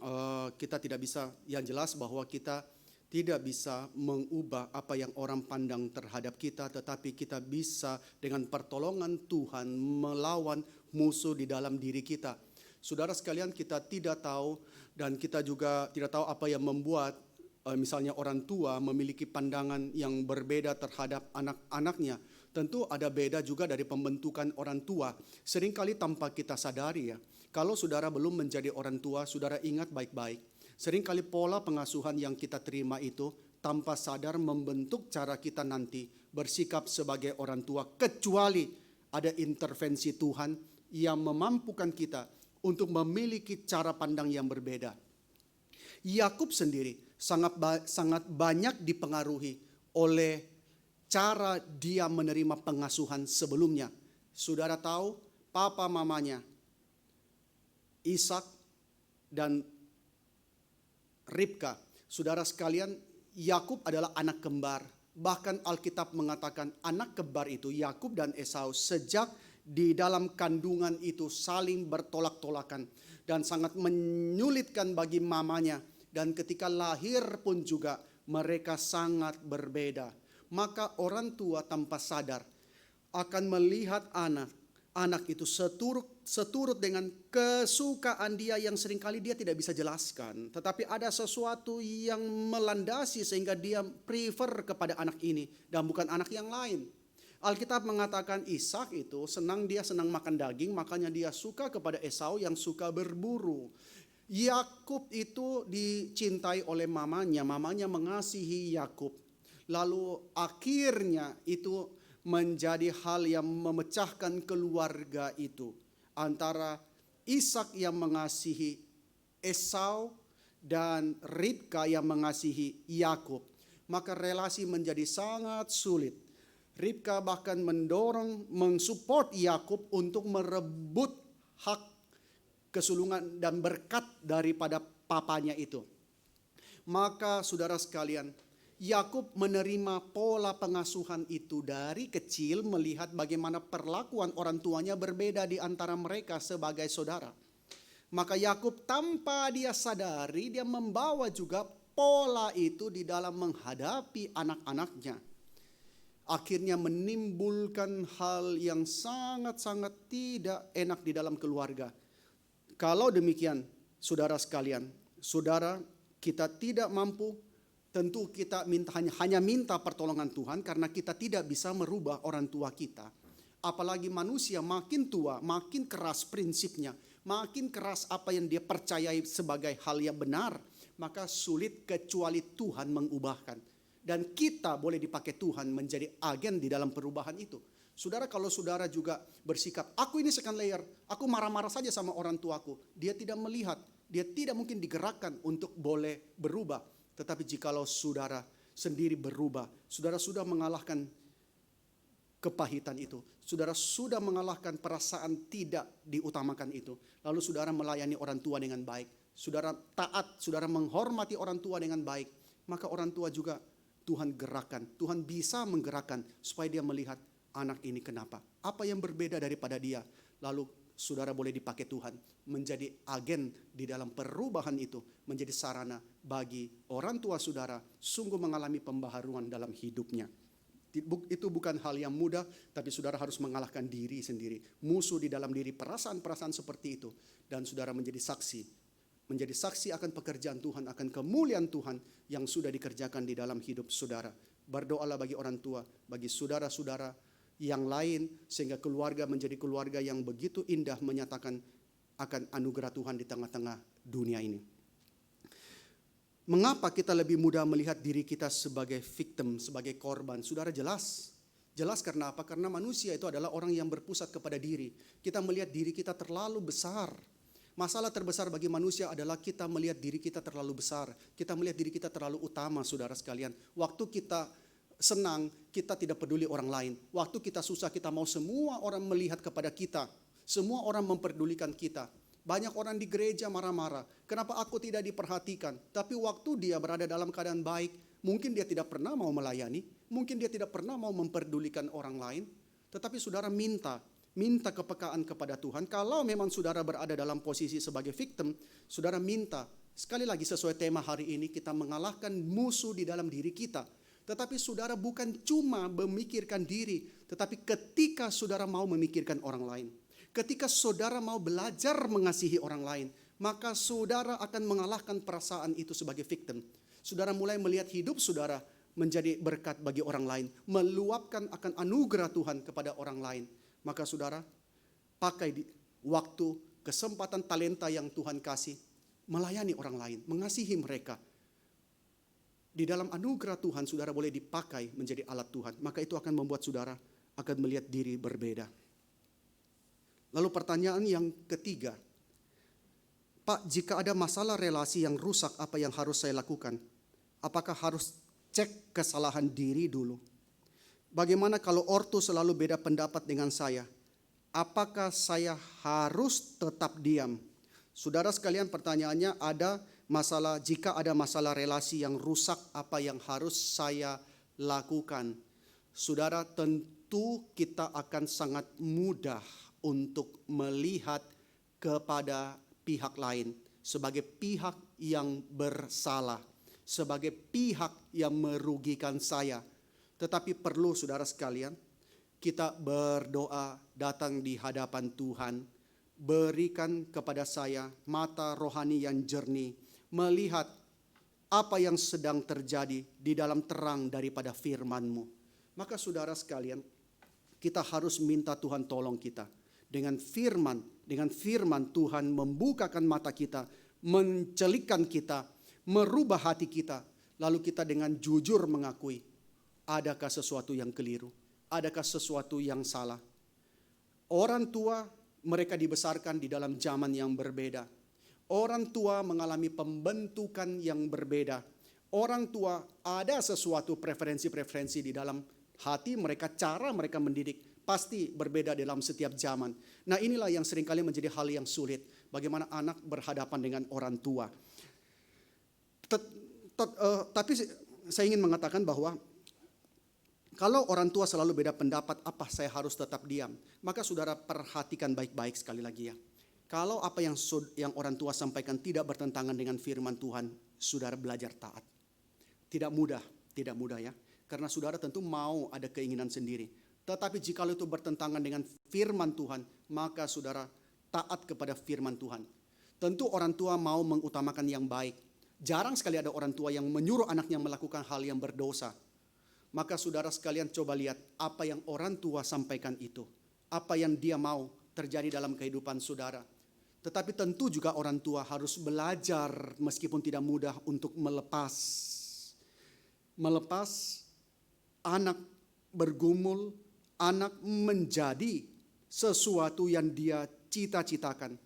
kita tidak bisa, yang jelas bahwa kita tidak bisa mengubah apa yang orang pandang terhadap kita, tetapi kita bisa dengan pertolongan Tuhan melawan musuh di dalam diri kita. Saudara sekalian, kita tidak tahu dan kita juga tidak tahu apa yang membuat misalnya orang tua memiliki pandangan yang berbeda terhadap anak-anaknya. Tentu ada beda juga dari pembentukan orang tua. Seringkali tanpa kita sadari ya, kalau saudara belum menjadi orang tua, saudara ingat baik-baik. Seringkali pola pengasuhan yang kita terima itu tanpa sadar membentuk cara kita nanti bersikap sebagai orang tua, kecuali ada intervensi Tuhan yang memampukan kita untuk memiliki cara pandang yang berbeda. Yakub sendiri sangat banyak dipengaruhi oleh cara dia menerima pengasuhan sebelumnya. Saudara tahu, papa mamanya Ishak dan Ribka. Saudara sekalian, Yakub adalah anak kembar. Bahkan Alkitab mengatakan anak kembar itu, Yakub dan Esau, sejak di dalam kandungan itu saling bertolak-tolakan dan sangat menyulitkan bagi mamanya. Dan ketika lahir pun juga mereka sangat berbeda. Maka orang tua tanpa sadar akan melihat anak itu seturut dengan kesukaan dia yang seringkali dia tidak bisa jelaskan. Tetapi ada sesuatu yang melandasi sehingga dia prefer kepada anak ini dan bukan anak yang lain. Alkitab mengatakan Ishak itu dia senang makan daging, makanya dia suka kepada Esau yang suka berburu. Yakub itu dicintai oleh mamanya mengasihi Yakub. Lalu akhirnya itu menjadi hal yang memecahkan keluarga itu. Antara Ishak yang mengasihi Esau dan Ribka yang mengasihi Yakub. Maka relasi menjadi sangat sulit. Ribka bahkan mensupport Yakub untuk merebut hak kesulungan dan berkat daripada papanya itu. Maka saudara sekalian, Yakub menerima pola pengasuhan itu dari kecil, melihat bagaimana perlakuan orang tuanya berbeda di antara mereka sebagai saudara. Maka Yakub tanpa dia sadari, dia membawa juga pola itu di dalam menghadapi anak-anaknya. Akhirnya menimbulkan hal yang sangat-sangat tidak enak di dalam keluarga. Kalau demikian, saudara sekalian, kita tidak mampu. Tentu kita hanya minta pertolongan Tuhan karena kita tidak bisa merubah orang tua kita. Apalagi manusia makin tua, makin keras prinsipnya, makin keras apa yang dia percayai sebagai hal yang benar, maka sulit kecuali Tuhan mengubahkan. Dan kita boleh dipakai Tuhan menjadi agen di dalam perubahan itu. Saudara, kalau saudara juga bersikap, aku ini second layer, aku marah-marah saja sama orang tuaku. Dia tidak melihat, dia tidak mungkin digerakkan untuk boleh berubah. Tetapi jikalau saudara sendiri berubah, saudara sudah mengalahkan kepahitan itu. Saudara sudah mengalahkan perasaan tidak diutamakan itu. Lalu saudara melayani orang tua dengan baik. Saudara taat, saudara menghormati orang tua dengan baik. Maka orang tua juga Tuhan gerakkan. Tuhan bisa menggerakkan supaya dia melihat anak ini kenapa. Apa yang berbeda daripada dia. Lalu saudara boleh dipakai Tuhan menjadi agen di dalam perubahan itu, menjadi sarana bagi orang tua saudara sungguh mengalami pembaharuan dalam hidupnya. Itu bukan hal yang mudah, tapi saudara harus mengalahkan diri sendiri, musuh di dalam diri, perasaan-perasaan seperti itu, dan saudara menjadi saksi akan pekerjaan Tuhan, akan kemuliaan Tuhan yang sudah dikerjakan di dalam hidup saudara. Berdoalah bagi orang tua, bagi saudara-saudara yang lain, sehingga keluarga menjadi keluarga yang begitu indah menyatakan akan anugerah Tuhan di tengah-tengah dunia ini. Mengapa kita lebih mudah melihat diri kita sebagai victim, sebagai korban? Saudara, jelas karena apa? Karena manusia itu adalah orang yang berpusat kepada diri. Kita melihat diri kita terlalu besar. Masalah terbesar bagi manusia adalah kita melihat diri kita terlalu besar. Kita melihat diri kita terlalu utama, saudara sekalian. Waktu kita senang, kita tidak peduli orang lain. Waktu kita susah, kita mau semua orang melihat kepada kita. Semua orang memperdulikan kita. Banyak orang di gereja marah-marah. Kenapa aku tidak diperhatikan? Tapi waktu dia berada dalam keadaan baik, mungkin dia tidak pernah mau melayani. Mungkin dia tidak pernah mau memperdulikan orang lain. Tetapi saudara minta kepekaan kepada Tuhan. Kalau memang saudara berada dalam posisi sebagai victim, saudara minta. Sekali lagi sesuai tema hari ini, kita mengalahkan musuh di dalam diri kita. Tetapi saudara bukan cuma memikirkan diri, tetapi ketika saudara mau memikirkan orang lain, ketika saudara mau belajar mengasihi orang lain, maka saudara akan mengalahkan perasaan itu sebagai victim. Saudara mulai melihat hidup saudara menjadi berkat bagi orang lain, meluapkan akan anugerah Tuhan kepada orang lain. Maka saudara, pakai waktu, kesempatan, talenta yang Tuhan kasih, melayani orang lain, mengasihi mereka. Di dalam anugerah Tuhan, saudara boleh dipakai menjadi alat Tuhan. Maka itu akan membuat saudara akan melihat diri berbeda. Lalu pertanyaan yang ketiga, Pak, jika ada masalah relasi yang rusak, apa yang harus saya lakukan? Apakah harus cek kesalahan diri dulu? Bagaimana kalau ortu selalu beda pendapat dengan saya? Apakah saya harus tetap diam? Saudara sekalian, pertanyaannya jika ada masalah relasi yang rusak, apa yang harus saya lakukan? Saudara, tentu kita akan sangat mudah untuk melihat kepada pihak lain sebagai pihak yang bersalah, sebagai pihak yang merugikan saya. Tetapi perlu saudara sekalian, kita berdoa datang di hadapan Tuhan. Berikan kepada saya mata rohani yang jernih, melihat apa yang sedang terjadi di dalam terang daripada firman-Mu. Maka saudara sekalian, kita harus minta Tuhan tolong kita. Dengan firman Tuhan membukakan mata kita, mencelikkan kita, merubah hati kita. Lalu kita dengan jujur mengakui, adakah sesuatu yang keliru? Adakah sesuatu yang salah? Orang tua mereka dibesarkan di dalam zaman yang berbeda. Orang tua mengalami pembentukan yang berbeda. Orang tua ada sesuatu preferensi-preferensi di dalam hati mereka, cara mereka mendidik. Pasti berbeda dalam setiap zaman. Nah, inilah yang seringkali menjadi hal yang sulit. Bagaimana anak berhadapan dengan orang tua. Tapi saya ingin mengatakan bahwa kalau orang tua selalu beda pendapat, apa saya harus tetap diam? Maka saudara perhatikan baik-baik sekali lagi ya. Kalau apa yang orang tua sampaikan tidak bertentangan dengan firman Tuhan, saudara belajar taat. Tidak mudah ya. Karena saudara tentu mau ada keinginan sendiri. Tetapi jika itu bertentangan dengan firman Tuhan, maka saudara taat kepada firman Tuhan. Tentu orang tua mau mengutamakan yang baik. Jarang sekali ada orang tua yang menyuruh anaknya melakukan hal yang berdosa. Maka saudara sekalian coba lihat apa yang orang tua sampaikan itu. Apa yang dia mau terjadi dalam kehidupan saudara. Tetapi tentu juga orang tua harus belajar meskipun tidak mudah untuk melepas anak bergumul, anak menjadi sesuatu yang dia cita-citakan.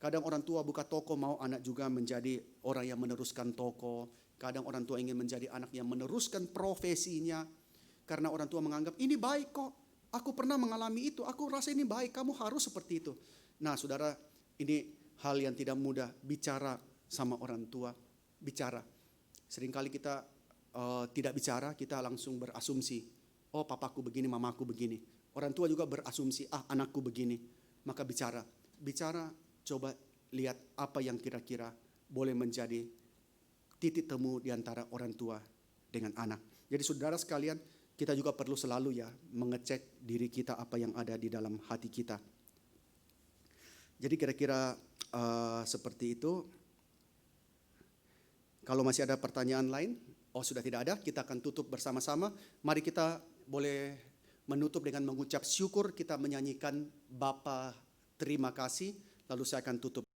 Kadang orang tua buka toko mau anak juga menjadi orang yang meneruskan toko. Kadang orang tua ingin menjadi anak yang meneruskan profesinya. Karena orang tua menganggap ini baik kok. Aku pernah mengalami itu. Aku rasa ini baik. Kamu harus seperti itu. Nah saudara, ini hal yang tidak mudah. Bicara sama orang tua. Bicara. Seringkali kita tidak bicara. Kita langsung berasumsi. Oh papaku begini, mamaku begini. Orang tua juga berasumsi, anakku begini. Maka bicara, coba lihat apa yang kira-kira boleh menjadi titik temu di antara orang tua dengan anak. Jadi saudara sekalian, kita juga perlu selalu ya mengecek diri kita apa yang ada di dalam hati kita. Jadi kira-kira seperti itu. Kalau masih ada pertanyaan lain, sudah tidak ada, kita akan tutup bersama-sama. Mari kita boleh menutup dengan mengucap syukur, kita menyanyikan Bapa terima kasih, lalu saya akan tutup.